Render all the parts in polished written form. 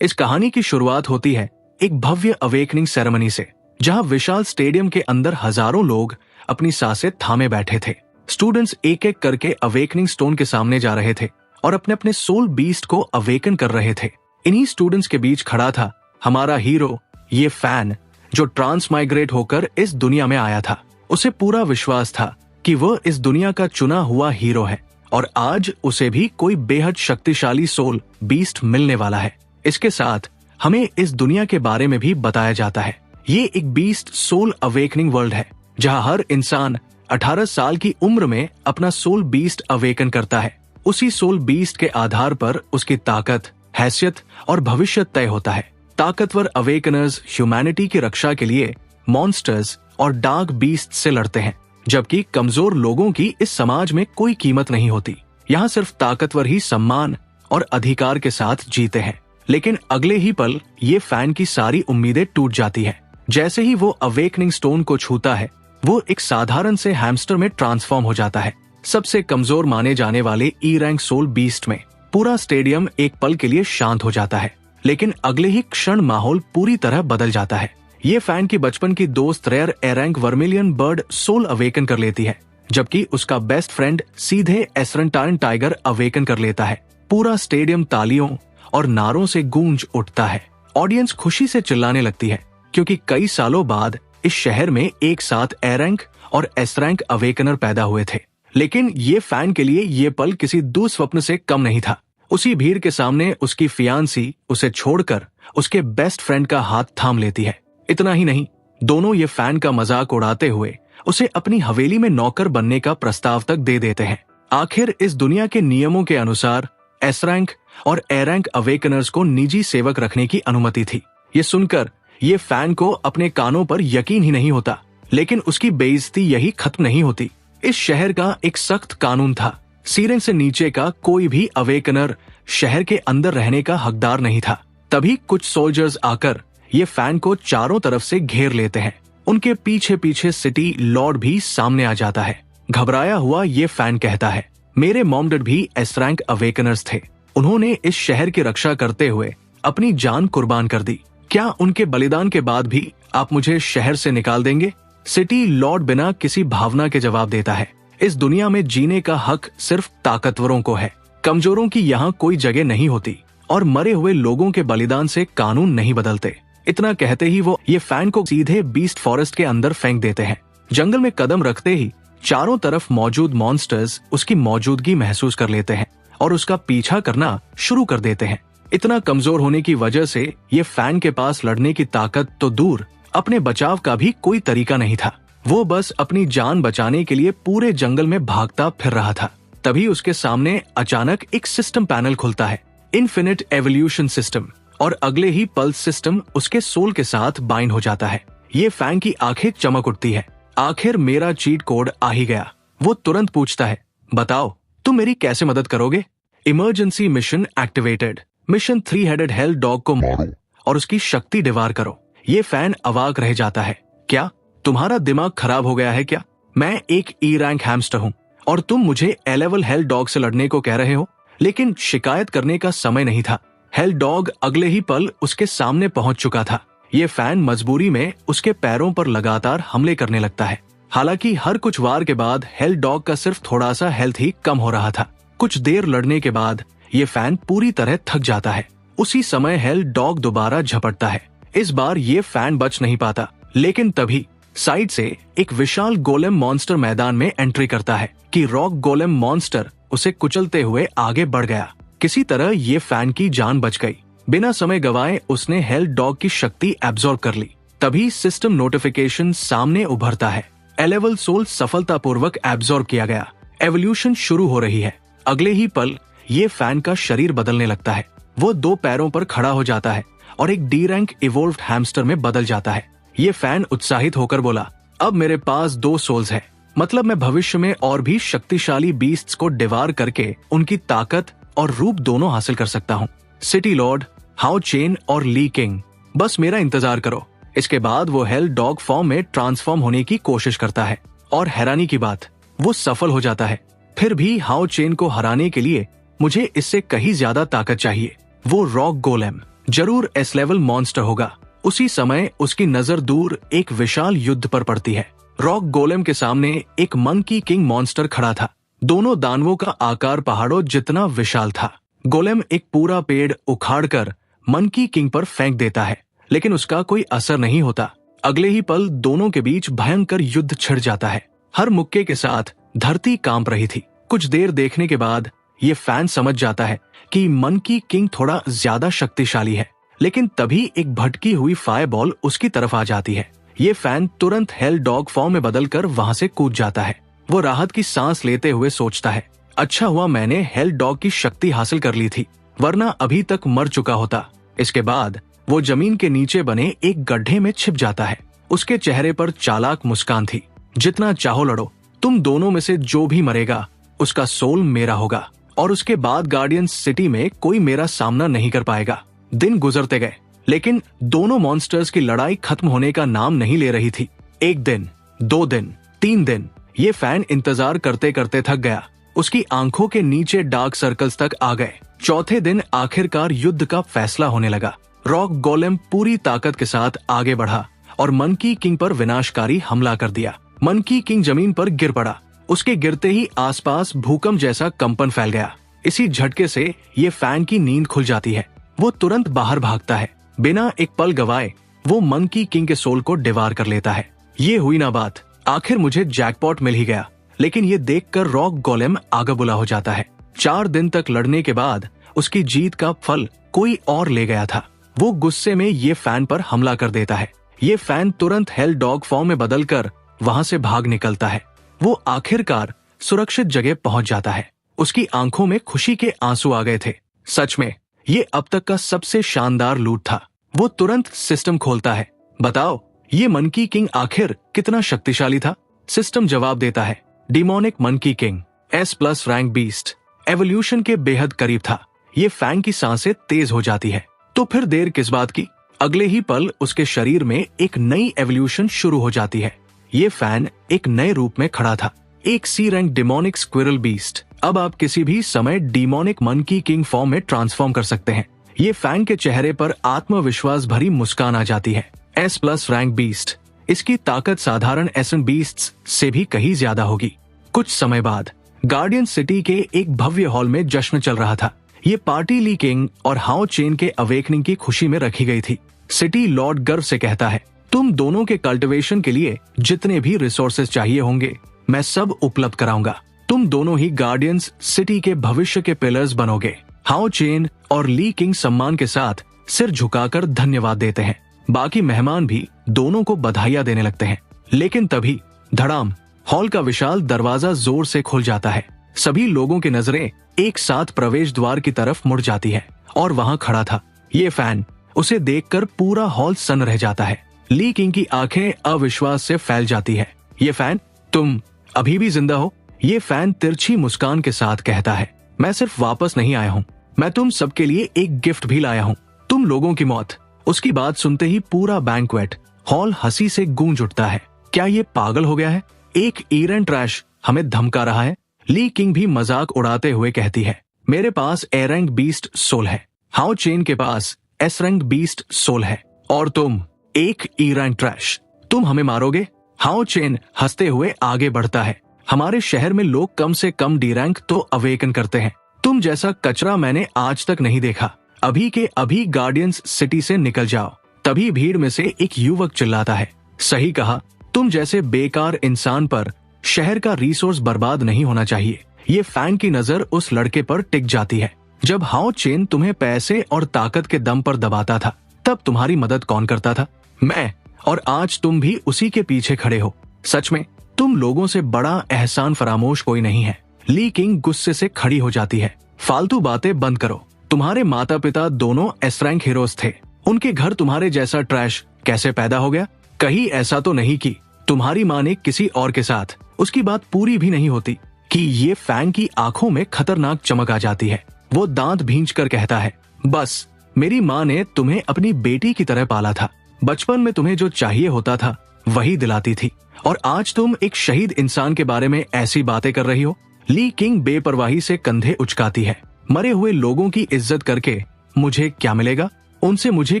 इस कहानी की शुरुआत होती है एक भव्य अवेकनिंग सेरेमनी से, जहां विशाल स्टेडियम के अंदर हजारों लोग अपनी सांसें थामे बैठे थे। स्टूडेंट्स एक एक करके अवेकनिंग स्टोन के सामने जा रहे थे और अपने अपने सोल बीस्ट को अवेकन कर रहे थे। इन्हीं स्टूडेंट्स के बीच खड़ा था हमारा हीरो, ये फैन, जो ट्रांसमाइग्रेट होकर इस दुनिया में आया था। उसे पूरा विश्वास था कि वह इस दुनिया का चुना हुआ हीरो है और आज उसे भी कोई बेहद शक्तिशाली सोल बीस्ट मिलने वाला है। इसके साथ हमें इस दुनिया के बारे में भी बताया जाता है। ये एक बीस्ट सोल अवेकनिंग वर्ल्ड है, जहां हर इंसान 18 साल की उम्र में अपना सोल बीस्ट अवेकन करता है। उसी सोल बीस्ट के आधार पर उसकी ताकत, हैसियत और भविष्य तय होता है। ताकतवर अवेकनर्स ह्यूमैनिटी की रक्षा के लिए मॉन्स्टर्स और डार्क बीस्ट से लड़ते हैं, जबकि कमजोर लोगों की इस समाज में कोई कीमत नहीं होती। यहाँ सिर्फ ताकतवर ही सम्मान और अधिकार के साथ जीते हैं। लेकिन अगले ही पल ये फैन की सारी उम्मीदें टूट जाती है। जैसे ही वो अवेकनिंग स्टोन को छूता है, वो एक साधारण से हैमस्टर में ट्रांसफॉर्म हो जाता है। सबसे कमजोर माने जाने वाले ई रैंक सोल बीस्ट में पूरा स्टेडियम एक पल के लिए शांत हो जाता है, लेकिन अगले ही क्षण माहौल पूरी तरह बदल जाता है। ये फैन की बचपन की दोस्त rare a rank vermilion bird soul awaken कर लेती है, जबकि उसका बेस्ट फ्रेंड सीधे एसरेंटाइन टाइगर अवेकन कर लेता है। पूरा स्टेडियम तालियों और नारों से गूंज उठता है। ऑडियंस खुशी से चिल्लाने लगती है, क्योंकि कई सालों बाद इस शहर में एक साथ ए रैंक और एस रैंक अवेकनर पैदा हुए थे। लेकिन ये फैन के लिए ये पल किसी दुस्वप्न से कम नहीं था। उसी भीड़ के सामने उसकी फियांसी उसे छोड़कर उसके बेस्ट फ्रेंड का हाथ थाम लेती है। इतना ही नहीं, दोनों ये फैन का मजाक उड़ाते हुए उसे अपनी हवेली में नौकर बनने का प्रस्ताव तक दे देते हैं। आखिर इस दुनिया के नियमों के अनुसार एस रैंक और ए रैंक अवेकनर्स को निजी सेवक रखने की अनुमति थी। ये सुनकर ये फैन को अपने कानों पर यकीन ही नहीं होता, लेकिन उसकी बेइज्जती यही खत्म नहीं होती। इस शहर का एक सख्त कानून था। सी रैंक से नीचे का कोई भी अवेकनर शहर के अंदर रहने का हकदार नहीं था। तभी कुछ सोल्जर्स आकर ये फैन को चारों तरफ से घेर लेते हैं। उनके पीछे पीछे सिटी लॉर्ड भी सामने आ जाता है। घबराया हुआ ये फैन कहता है, मेरे मॉम डैड भी एस रैंक अवेकनर्स थे। उन्होंने इस शहर की रक्षा करते हुए अपनी जान कुर्बान कर दी। क्या उनके बलिदान के बाद भी आप मुझे शहर से निकाल देंगे? सिटी लॉर्ड बिना किसी भावना के जवाब देता है, इस दुनिया में जीने का हक सिर्फ ताकतवरों को है। कमजोरों की यहाँ कोई जगह नहीं होती और मरे हुए लोगों के बलिदान से कानून नहीं बदलते। इतना कहते ही वो ये फैन को सीधे बीस्ट फॉरेस्ट के अंदर फेंक देते हैं। जंगल में कदम रखते ही चारों तरफ मौजूद मॉन्स्टर्स उसकी मौजूदगी महसूस कर लेते हैं और उसका पीछा करना शुरू कर देते हैं। इतना कमजोर होने की वजह से ये फैन के पास लड़ने की ताकत तो दूर, अपने बचाव का भी कोई तरीका नहीं था। वो बस अपनी जान बचाने के लिए पूरे जंगल में भागता फिर रहा था। तभी उसके सामने अचानक एक सिस्टम पैनल खुलता है, इन्फिनिट एवोल्यूशन सिस्टम, और अगले ही पल्स सिस्टम उसके सोल के साथ बाइंड हो जाता है। ये फैन की आंखें चमक उठती है। आखिर मेरा चीट कोड आ ही गया। वो तुरंत पूछता है, बताओ तुम मेरी कैसे मदद करोगे? Emergency mission activated. Mission 3 headed hello dog को मारो और उसकी शक्ति डिवार करो। ये फैन अवाक रह जाता है। क्या तुम्हारा दिमाग खराब हो गया है क्या? मैं एक ई रैंक हैमस्टर हूँ और तुम मुझे ए लेवल हेल डॉग से लड़ने को कह रहे हो? लेकिन शिकायत करने का समय नहीं था। हेल डॉग अगले ही पल उसके सामने पहुंच चुका था। ये फैन मजबूरी में उसके पैरों पर लगातार हमले करने लगता है। हालांकि हर कुछ वार के बाद हेल डॉग का सिर्फ थोड़ा सा हेल्थ ही कम हो रहा था। कुछ देर लड़ने के बाद ये फैन पूरी तरह थक जाता है। उसी समय हेल डॉग दोबारा झपटता है। इस बार ये फैन बच नहीं पाता, लेकिन तभी साइड से एक विशाल गोलेम मॉन्स्टर मैदान में एंट्री करता है कि रॉक गोलेम मॉन्स्टर उसे कुचलते हुए आगे बढ़ गया। किसी तरह ये फैन की जान बच गई। बिना समय गवाए उसने हेल डॉग की शक्ति एब्जॉर्ब कर ली। तभी सिस्टम नोटिफिकेशन सामने उभरता है, ए लेवल सोल सफलतापूर्वक एब्जॉर्ब किया गया। एवोल्यूशन शुरू हो रही है। अगले ही पल ये फैन का शरीर बदलने लगता है। वो 2 पैरों पर खड़ा हो जाता है और एक डी रैंक इवोल्व्ड हैमस्टर में बदल जाता है। ये फैन उत्साहित होकर बोला, अब मेरे पास 2 सोल्स है, मतलब मैं भविष्य में और भी शक्तिशाली बीस्ट्स को डिवार करके उनकी ताकत और रूप दोनों हासिल कर सकता हूँ। सिटी लॉर्ड, हाउ चेन और ली किंग, बस मेरा इंतजार करो। इसके बाद वो हेल डॉग फॉर्म में ट्रांसफॉर्म होने की कोशिश करता है और हैरानी की बात, वो सफल हो जाता है। फिर भी हाउ चेन को हराने के लिए मुझे इससे कहीं ज्यादा ताकत चाहिए। वो रॉक गोलेम जरूर एस लेवल मॉन्स्टर होगा। उसी समय उसकी नजर दूर एक विशाल युद्ध पर पड़ती है। रॉक गोलेम के सामने एक मंकी किंग मॉन्स्टर खड़ा था। दोनों दानवों का आकार पहाड़ों जितना विशाल था। गोलेम एक पूरा पेड़ उखाड़कर मंकी किंग पर फेंक देता है, लेकिन उसका कोई असर नहीं होता। अगले ही पल दोनों के बीच भयंकर युद्ध छिड़ जाता है। हर मुक्के के साथ धरती कांप रही थी। कुछ देर देखने के बाद ये फैन समझ जाता है कि मंकी किंग थोड़ा ज्यादा शक्तिशाली है, लेकिन तभी एक भटकी हुई फायरबॉल उसकी तरफ आ जाती है। ये फैन तुरंत हेल डॉग फॉर्म में बदलकर वहां से कूद जाता है। वो राहत की सांस लेते हुए सोचता है, अच्छा हुआ मैंने हेल डॉग की शक्ति हासिल कर ली थी, वरना अभी तक मर चुका होता। इसके बाद वो जमीन के नीचे बने एक गड्ढे में छिप जाता है। उसके चेहरे पर चालाक मुस्कान थी। जितना चाहो लड़ो, तुम दोनों में से जो भी मरेगा उसका सोल मेरा होगा, और उसके बाद गार्डियंस सिटी में कोई मेरा सामना नहीं कर पाएगा। दिन गुजरते गए, लेकिन दोनों मॉन्स्टर्स की लड़ाई खत्म होने का नाम नहीं ले रही थी। 1 दिन, 2 दिन, 3 दिन, ये फैन इंतजार करते करते थक गया। उसकी आंखों के नीचे डार्क सर्कल्स तक आ गए। चौथे दिन आखिरकार युद्ध का फैसला होने लगा। रॉक गोलेम पूरी ताकत के साथ आगे बढ़ा और मंकी किंग पर विनाशकारी हमला कर दिया। मंकी किंग जमीन पर गिर पड़ा। उसके गिरते ही आसपास भूकंप जैसा कंपन फैल गया। इसी झटके से ये फैन की नींद खुल जाती है। वो तुरंत बाहर भागता है। बिना एक पल गवाए वो मंकी किंग के सोल को डिवार कर लेता है। ये हुई ना बात, आखिर मुझे जैकपॉट मिल ही गया। लेकिन ये देखकर रॉक गोलेम आगा बुला हो जाता है। 4 दिन तक लड़ने के बाद उसकी जीत का फल कोई और ले गया था। वो गुस्से में ये फैन पर हमला कर देता है। ये फैन तुरंत हेल डॉग फॉर्म में बदलकर वहां से भाग निकलता है। वो आखिरकार सुरक्षित जगह पहुंच जाता है। उसकी आंखों में खुशी के आंसू आ गए थे। सच में ये अब तक का सबसे शानदार लूट था। वो तुरंत सिस्टम खोलता है। बताओ, ये मंकी किंग आखिर कितना शक्तिशाली था? सिस्टम जवाब देता है, demonic monkey king, S+ rank beast, evolution के बेहद करीब था। ये फैन की सांसें तेज हो जाती है। तो फिर देर किस बात की? अगले ही पल उसके शरीर में एक नई एवोल्यूशन शुरू हो जाती है। ये फैन एक नए रूप में खड़ा था, एक C rank demonic squirrel beast. अब आप किसी भी समय डिमोनिक मंकी किंग फॉर्म में ट्रांसफॉर्म कर सकते हैं। ये फैन के चेहरे पर आत्मविश्वास भरी मुस्कान आ जाती है। S+ रैंक बीस्ट, इसकी ताकत साधारण SN बीस्ट्स से भी कहीं ज्यादा होगी। कुछ समय बाद गार्डियन सिटी के एक भव्य हॉल में जश्न चल रहा था। ये पार्टी ली किंग और हाओ चेन के अवेकनिंग की खुशी में रखी गई थी। सिटी लॉर्ड गर्व से कहता है, तुम दोनों के कल्टिवेशन के लिए जितने भी रिसोर्सेज चाहिए होंगे मैं सब उपलब्ध कराऊंगा। तुम दोनों ही गार्डियंस सिटी के भविष्य के पिलर्स बनोगे। हाओ चेन और ली किंग सम्मान के साथ सिर झुकाकर धन्यवाद देते हैं। बाकी मेहमान भी दोनों को बधाइयां देने लगते हैं। लेकिन तभी धड़ाम, हॉल का विशाल दरवाजा जोर से खुल जाता है। सभी लोगों की नजरें एक साथ प्रवेश द्वार की तरफ मुड़ जाती है और वहां खड़ा था ये फैन। उसे देखकर पूरा हॉल सन्न रह जाता है। ली किंग की आंखें अविश्वास से फैल जाती है। ये फैन, तुम अभी भी जिंदा हो? ये फैन तिरछी मुस्कान के साथ कहता है, मैं सिर्फ वापस नहीं आया हूँ, मैं तुम सबके लिए एक गिफ्ट भी लाया हूँ, तुम लोगों की मौत। उसकी बात सुनते ही पूरा बैंक्वेट हॉल हंसी से गूंज उठता है। क्या ये पागल हो गया है? एक ईरन ट्रैश हमें धमका रहा है। ली किंग भी मजाक उड़ाते हुए कहती है, मेरे पास ए रैंक बीस्ट सोल है, हाओ चेन के पास S रैंक बीस्ट सोल है, और तुम एक ई रैंक ट्रैश, तुम हमें मारोगे? हाओ चेन हंसते हुए आगे बढ़ता है, हमारे शहर में लोग कम से कम D रैंक तो अवेकन करते हैं, तुम जैसा कचरा मैंने आज तक नहीं देखा। अभी के अभी गार्डियंस सिटी से निकल जाओ। तभी भीड़ में से एक युवक चिल्लाता है, सही कहा, तुम जैसे बेकार इंसान पर शहर का रिसोर्स बर्बाद नहीं होना चाहिए। ये फैन की नजर उस लड़के पर टिक जाती है। जब हाओ चेन तुम्हें पैसे और ताकत के दम पर दबाता था, तब तुम्हारी मदद कौन करता था? मैं। और आज तुम भी उसी के पीछे खड़े हो। सच में तुम लोगों से बड़ा एहसान फरामोश कोई नहीं है। ली किंग गुस्से से खड़ी हो जाती है, फालतू बातें बंद करो। तुम्हारे माता पिता दोनों S रैंक हीरोज थे, उनके घर तुम्हारे जैसा ट्रैश कैसे पैदा हो गया? कहीं ऐसा तो नहीं कि तुम्हारी माँ ने किसी और के साथ? उसकी बात पूरी भी नहीं होती कि ये फैन की आंखों में खतरनाक चमक आ जाती है। वो दांत भींच कर कहता है, बस मेरी माँ ने तुम्हें अपनी बेटी की तरह पाला था। बचपन में तुम्हें जो चाहिए होता था वही दिलाती थी, और आज तुम एक शहीद इंसान के बारे में ऐसी बातें कर रही हो। ली किंग बेपरवाही से कंधे उचकाती है, मरे हुए लोगों की इज्जत करके मुझे क्या मिलेगा? उनसे मुझे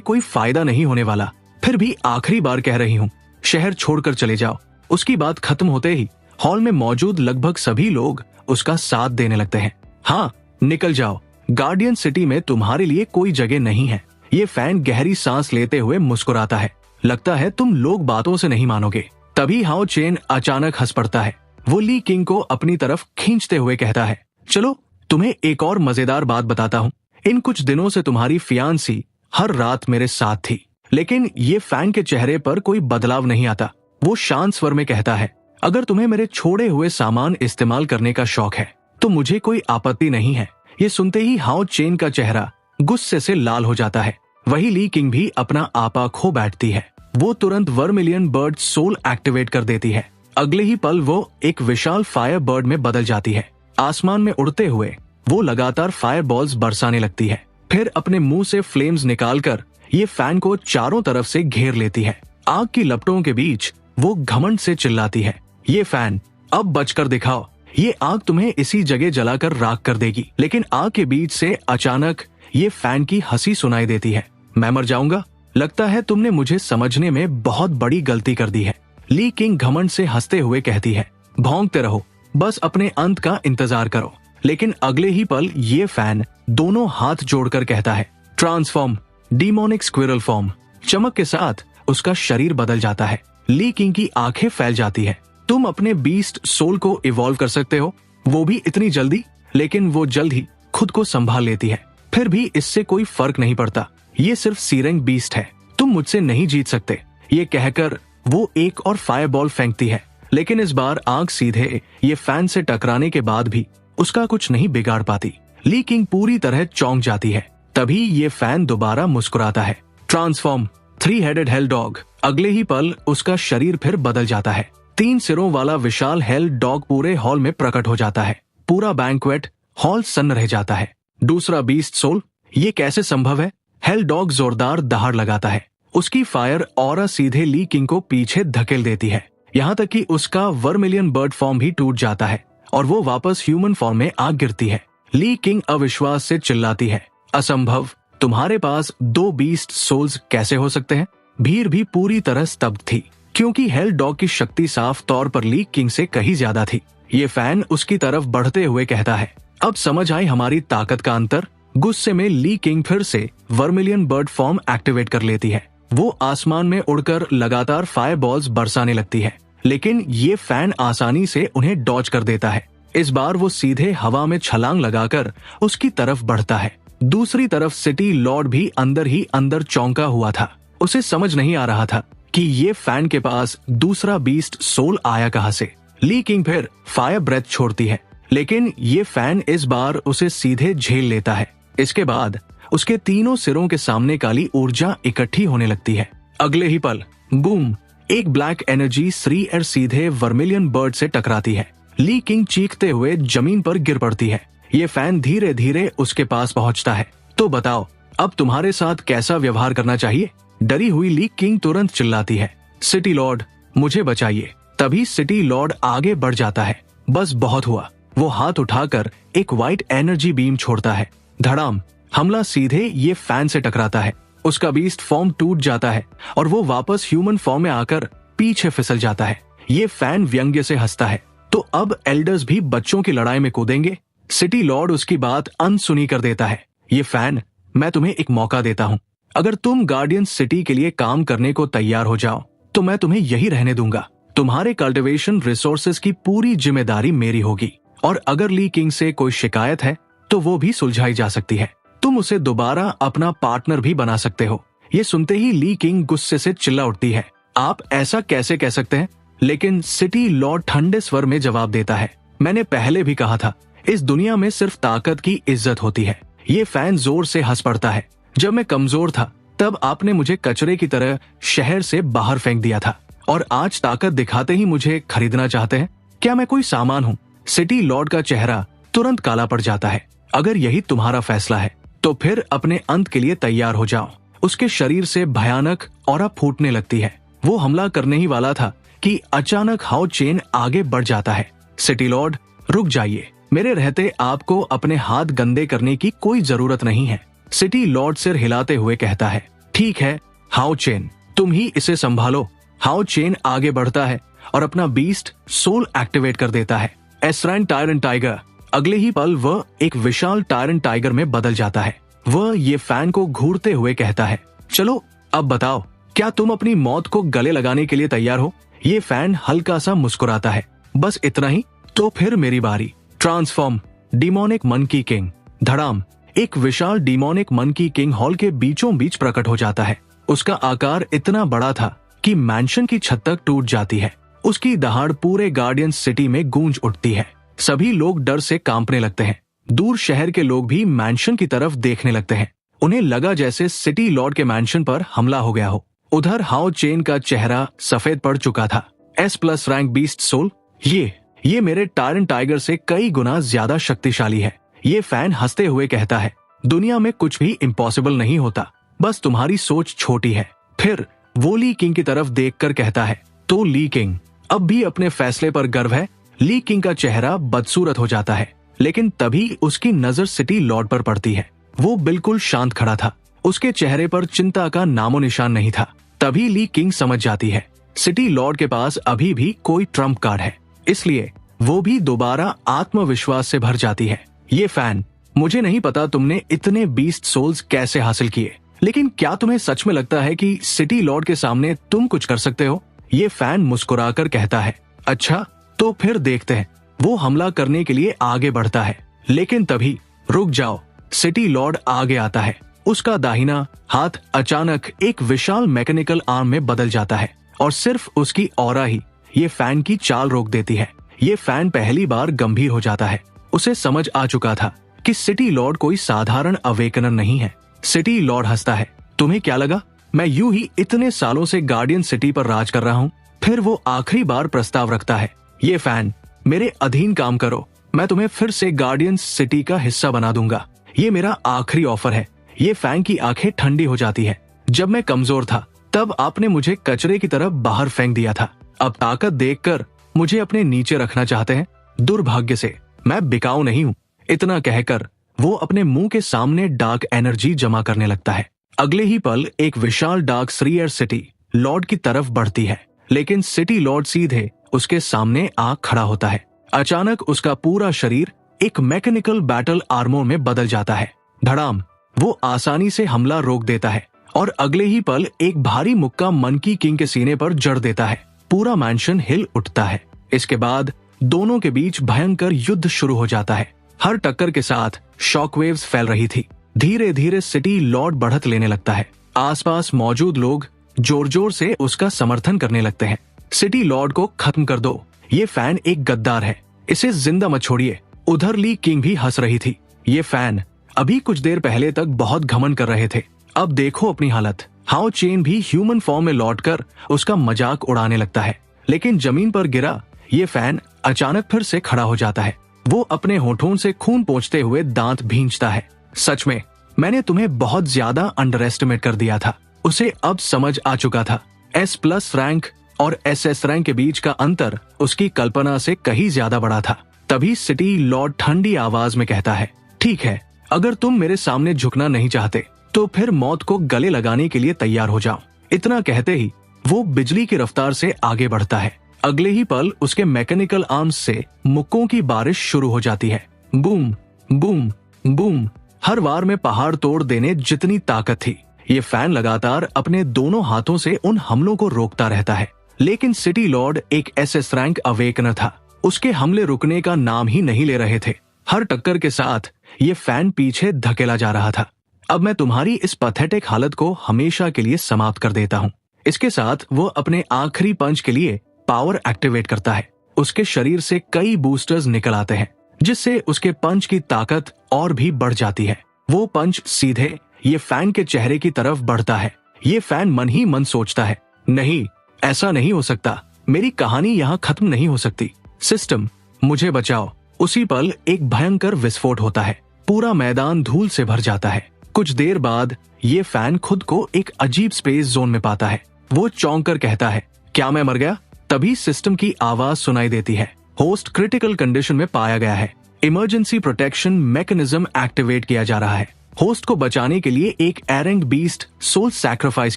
कोई फायदा नहीं होने वाला। फिर भी आखिरी बार कह रही हूँ, शहर छोड़कर चले जाओ। उसकी बात खत्म होते ही हॉल में मौजूद लगभग सभी लोग उसका साथ देने लगते हैं। हाँ, निकल जाओ, गार्डियन सिटी में तुम्हारे लिए कोई जगह नहीं है। ये फैन गहरी सांस लेते हुए मुस्कुराता है। लगता है तुम लोग बातों से नहीं मानोगे। तभी हाओ चेन अचानक हंस पड़ता है। वो ली किंग को अपनी तरफ खींचते हुए कहता है, चलो तुम्हें एक और मजेदार बात बताता हूँ। इन कुछ दिनों से तुम्हारी फियांसी हर रात मेरे साथ थी। लेकिन ये फैन के चेहरे पर कोई बदलाव नहीं आता। वो शांत स्वर में कहता है, अगर तुम्हें मेरे छोड़े हुए सामान इस्तेमाल करने का शौक है तो मुझे कोई आपत्ति नहीं है। ये सुनते ही हाओ चेन का चेहरा गुस्से से लाल हो जाता है। वही ली किंग भी अपना आपा खो बैठती है। वो तुरंत वर्मिलियन बर्ड सोल एक्टिवेट कर देती है। अगले ही पल वो एक विशाल फायर बर्ड में बदल जाती है। आसमान में उड़ते हुए वो लगातार फायर बॉल्स बरसाने लगती है। फिर अपने मुंह से फ्लेम्स निकालकर ये फैन को चारों तरफ से घेर लेती है। आग की लपटों के बीच वो घमंड से चिल्लाती है, ये फैन अब बचकर दिखाओ। ये आग तुम्हें इसी जगह जलाकर राख कर देगी। लेकिन आग के बीच से अचानक ये फैन की हंसी सुनाई देती है, मैं मर जाऊंगा। लगता है तुमने मुझे समझने में बहुत बड़ी गलती कर दी है। ली किंग घमंड से हंसते हुए कहती है, भौंकते रहो, बस अपने अंत का इंतजार करो। लेकिन अगले ही पल ये फैन दोनों हाथ जोड़कर कहता है, ट्रांसफॉर्म, डीमोनिक स्क्विरल फॉर्म। चमक के साथ उसका शरीर बदल जाता है। ली किंग की आंखें फैल जाती है। तुम अपने बीस्ट सोल को इवॉल्व कर सकते हो, वो भी इतनी जल्दी? लेकिन वो जल्द ही खुद को संभाल लेती है। फिर भी इससे कोई फर्क नहीं पड़ता, ये सिर्फ सीरेंग बीस्ट है, तुम मुझसे नहीं जीत सकते। ये कहकर वो एक और फायर बॉल फेंकती है। लेकिन इस बार आग सीधे ये फैन से टकराने के बाद भी उसका कुछ नहीं बिगाड़ पाती। ली किंग पूरी तरह चौंक जाती है। तभी ये फैन दोबारा मुस्कुराता है, ट्रांसफॉर्म, 3 हेडेड हेल डॉग। अगले ही पल उसका शरीर फिर बदल जाता है। 3 सिरों वाला विशाल हेल डॉग पूरे हॉल में प्रकट हो जाता है। पूरा बैंक्वेट हॉल सन्न रह जाता है। दूसरा बीस्ट सोल, ये कैसे संभव है? हेल डॉग जोरदार दहाड़ लगाता है। उसकी फायर ऑरा सीधे ली किंग को पीछे धकेल देती है। यहाँ तक कि उसका वर्मिलियन बर्ड फॉर्म भी टूट जाता है और वो वापस ह्यूमन फॉर्म में आ गिरती है। ली किंग अविश्वास से चिल्लाती है, असंभव, तुम्हारे पास 2 बीस्ट सोल्स कैसे हो सकते हैं? भीड़ भी पूरी तरह स्तब्ध थी, क्योंकि हेल डॉग की शक्ति साफ तौर पर ली किंग से कहीं ज्यादा थी। ये फैन उसकी तरफ बढ़ते हुए कहता है, अब समझ आई हमारी ताकत का अंतर। गुस्से में ली किंग फिर से वर्मिलियन बर्ड फॉर्म एक्टिवेट कर लेती है। वो आसमान में उड़कर लगातार फायर बॉल्स बरसाने लगती है। लेकिन ये फैन आसानी से उन्हें डॉज कर देता है। इस बार वो सीधे हवा में छलांग लगाकर उसकी तरफ बढ़ता है। दूसरी तरफ सिटी लॉर्ड भी अंदर ही अंदर चौंका हुआ था। उसे समझ नहीं आ रहा था कि ये फैन के पास दूसरा बीस्ट सोल आया कहां से। ली किंग फिर फायर ब्रेथ छोड़ती है, लेकिन ये फैन इस बार उसे सीधे झेल लेता है। इसके बाद उसके तीनों सिरों के सामने काली ऊर्जा इकट्ठी होने लगती है। अगले ही पल बूम, एक ब्लैक एनर्जी श्री और सीधे वर्मिलियन बर्ड से टकराती है। ली किंग चीखते हुए जमीन पर गिर पड़ती है। ये फैन धीरे धीरे उसके पास पहुंचता है। तो बताओ, अब तुम्हारे साथ कैसा व्यवहार करना चाहिए? डरी हुई ली किंग तुरंत चिल्लाती है, सिटी लॉर्ड, मुझे बचाइए। तभी सिटी लॉर्ड आगे बढ़ जाता है। बस बहुत हुआ। वो हाथ उठाकर एक व्हाइट एनर्जी बीम छोड़ता है। धड़ाम, हमला सीधे ये फैन से टकराता है। उसका बीस्ट फॉर्म टूट जाता है और वो वापस ह्यूमन फॉर्म में आकर पीछे फिसल जाता है। ये फैन व्यंग्य से हंसता है, तो अब एल्डर्स भी बच्चों की लड़ाई में कूदेंगे? सिटी लॉर्ड उसकी बात अनसुनी कर देता है। ये फैन, मैं तुम्हें एक मौका देता हूँ। अगर तुम गार्डियन सिटी के लिए काम करने को तैयार हो जाओ तो मैं तुम्हें यही रहने दूंगा। तुम्हारे कल्टीवेशन रिसोर्सेज की पूरी जिम्मेदारी मेरी होगी। और अगर ली किंग से कोई शिकायत है तो वो भी सुलझाई जा सकती है। तुम उसे दोबारा अपना पार्टनर भी बना सकते हो। ये सुनते ही ली किंग गुस्से से चिल्ला उठती है, आप ऐसा कैसे कह सकते हैं? लेकिन सिटी लॉर्ड ठंडे स्वर में जवाब देता है, मैंने पहले भी कहा था, इस दुनिया में सिर्फ ताकत की इज्जत होती है। ये फैन जोर से हंस पड़ता है। जब मैं कमजोर था तब आपने मुझे कचरे की तरह शहर से बाहर फेंक दिया था, और आज ताकत दिखाते ही मुझे खरीदना चाहते हैं? क्या मैं कोई सामान हूँ? सिटी लॉर्ड का चेहरा तुरंत काला पड़ जाता है। अगर यही तुम्हारा फैसला है तो फिर अपने अंत के लिए तैयार हो जाओ। उसके शरीर से भयानक ऑरा फूटने लगती है। वो हमला करने ही वाला था कि अचानक हाओ चेन आगे बढ़ जाता है। सिटी लॉर्ड, रुक जाइए, मेरे रहते आपको अपने हाथ गंदे करने की कोई जरूरत नहीं है। सिटी लॉर्ड सिर हिलाते हुए कहता है, ठीक है हाओ चेन, तुम ही इसे संभालो। हाओ चेन आगे बढ़ता है और अपना बीस्ट सोल एक्टिवेट कर देता है, एसराइन टायरेंट टाइगर। अगले ही पल वह एक विशाल टायरेंट टाइगर में बदल जाता है। वह ये फैन को घूरते हुए कहता है, चलो अब बताओ, क्या तुम अपनी मौत को गले लगाने के लिए तैयार हो? ये फैन हल्का सा मुस्कुराता है, बस इतना ही? तो फिर मेरी बारी। Transform demonic monkey king. धड़ाम, एक विशाल डिमोनिक मंकी किंग हॉल के बीचों बीच प्रकट हो जाता है। उसका आकार इतना बड़ा था कि मैंशन की छत तक टूट जाती है। उसकी दहाड़ पूरे गार्डियन सिटी में गूंज उठती है। सभी लोग डर से कांपने लगते हैं। दूर शहर के लोग भी मैंशन की तरफ देखने लगते हैं। उन्हें लगा जैसे सिटी लॉर्ड के मैंशन पर हमला हो गया हो। उधर हाओ चेन का चेहरा सफेद पड़ चुका था। S+ रैंक बीस्ट सोल, ये मेरे टायरेंट टाइगर से कई गुना ज्यादा शक्तिशाली है। ये फैन हंसते हुए कहता है, दुनिया में कुछ भी इम्पॉसिबल नहीं होता, बस तुम्हारी सोच छोटी है। फिर वो ली किंग की तरफ देखकर कहता है, तो ली किंग अब भी अपने फैसले पर गर्व है? ली किंग का चेहरा बदसूरत हो जाता है, लेकिन तभी उसकी नजर सिटी लॉर्ड पर पड़ती है। वो बिल्कुल शांत खड़ा था, उसके चेहरे पर चिंता का नामो निशान नहीं था। तभी ली किंग समझ जाती है, सिटी लॉर्ड के पास अभी भी कोई ट्रम्प कार्ड है, इसलिए वो भी दोबारा आत्मविश्वास से भर जाती है। ये फैन, मुझे नहीं पता तुमने इतने बीस्ट सोल्स कैसे हासिल किए, लेकिन क्या तुम्हें सच में लगता है कि सिटी लॉर्ड के सामने तुम कुछ कर सकते हो? ये फैन मुस्कुराकर कहता है, अच्छा तो फिर देखते हैं। वो हमला करने के लिए आगे बढ़ता है, लेकिन तभी रुक जाओ, सिटी लॉर्ड आगे आता है। उसका दाहिना हाथ अचानक एक विशाल मैकेनिकल आर्म में बदल जाता है और सिर्फ उसकी ऑरा ही ये फैन की चाल रोक देती है। ये फैन पहली बार गंभीर हो जाता है। उसे समझ आ चुका था कि सिटी लॉर्ड कोई साधारण अवेकनर नहीं है। सिटी लॉर्ड हंसता है, तुम्हें क्या लगा मैं यूं ही इतने सालों से गार्डियन सिटी पर राज कर रहा हूँ? फिर वो आखिरी बार प्रस्ताव रखता है, ये फैन मेरे अधीन काम करो, मैं तुम्हें फिर से गार्डियन सिटी का हिस्सा बना दूंगा। ये मेरा आखिरी ऑफर है। ये फैन की आंखें ठंडी हो जाती है। जब मैं कमजोर था तब आपने मुझे कचरे की तरफ बाहर फेंक दिया था, अब ताकत देखकर मुझे अपने नीचे रखना चाहते हैं? दुर्भाग्य से मैं बिकाऊ नहीं हूँ। इतना कहकर वो अपने मुंह के सामने डार्क एनर्जी जमा करने लगता है। अगले ही पल एक विशाल डार्क श्रीयर सिटी लॉर्ड की तरफ बढ़ती है, लेकिन सिटी लॉर्ड सीधे उसके सामने आ खड़ा होता है। अचानक उसका पूरा शरीर एक मैकेनिकल बैटल आर्मोर में बदल जाता है। धड़ाम, वो आसानी से हमला रोक देता है और अगले ही पल एक भारी मुक्का मंकी किंग के सीने पर जड़ देता है। पूरा मैंशन हिल उठता है। इसके बाद दोनों के बीच भयंकर युद्ध शुरू हो जाता है। हर टक्कर के साथ शॉकवेव्स फैल रही थी। धीरे धीरे सिटी लॉर्ड बढ़त लेने लगता है। आसपास मौजूद लोग जोर जोर से उसका समर्थन करने लगते हैं। सिटी लॉर्ड को खत्म कर दो, ये फैन एक गद्दार है, इसे जिंदा मत छोड़िए। उधर ली किंग भी हंस रही थी। ये फैन अभी कुछ देर पहले तक बहुत घमंड कर रहे थे, अब देखो अपनी हालत। हाओ चेन भी ह्यूमन फॉर्म में लौटकर उसका मजाक उड़ाने लगता है, लेकिन जमीन पर गिरा ये फैन अचानक फिर से खड़ा हो जाता है। वो अपने होठों से खून पोंछते हुए दांत भींचता है। सच में मैंने तुम्हें बहुत ज्यादा अंडर एस्टिमेट कर दिया था। उसे अब समझ आ चुका था, S+ रैंक और SS रैंक के बीच का अंतर उसकी कल्पना से कहीं ज्यादा बड़ा था। तभी सिटी लॉर्ड ठंडी आवाज में कहता है, ठीक है, अगर तुम मेरे सामने झुकना नहीं चाहते तो फिर मौत को गले लगाने के लिए तैयार हो जाओ। इतना कहते ही वो बिजली की रफ्तार से आगे बढ़ता है। अगले ही पल उसके मैकेनिकल आर्म्स से मुक्कों की बारिश शुरू हो जाती है। बूम बूम बूम, हर वार में पहाड़ तोड़ देने जितनी ताकत थी। ये फैन लगातार अपने दोनों हाथों से उन हमलों को रोकता रहता है, लेकिन सिटी लॉर्ड एक SS रैंक अवेकनर था। उसके हमले रुकने का नाम ही नहीं ले रहे थे। हर टक्कर के साथ ये फैन पीछे धकेला जा रहा था। अब मैं तुम्हारी इस पैथेटिक हालत को हमेशा के लिए समाप्त कर देता हूँ। इसके साथ वो अपने आखिरी पंच के लिए पावर एक्टिवेट करता है। उसके शरीर से कई बूस्टर्स निकल आते हैं, जिससे उसके पंच की ताकत और भी बढ़ जाती है। वो पंच सीधे ये फैन के चेहरे की तरफ बढ़ता है। ये फैन मन ही मन सोचता है, नहीं, ऐसा नहीं हो सकता, मेरी कहानी यहाँ खत्म नहीं हो सकती। सिस्टम, मुझे बचाओ। उसी पल एक भयंकर विस्फोट होता है। पूरा मैदान धूल से भर जाता है। कुछ देर बाद ये फैन खुद को एक अजीब स्पेस जोन में पाता है। वो चौंक कर कहता है, क्या मैं मर गया? तभी सिस्टम की आवाज सुनाई देती है, होस्ट क्रिटिकल कंडीशन में पाया गया है, इमरजेंसी प्रोटेक्शन मैकेनिज्म एक्टिवेट किया जा रहा है। होस्ट को बचाने के लिए एक एरेंग बीस्ट सोल सैक्रिफाइस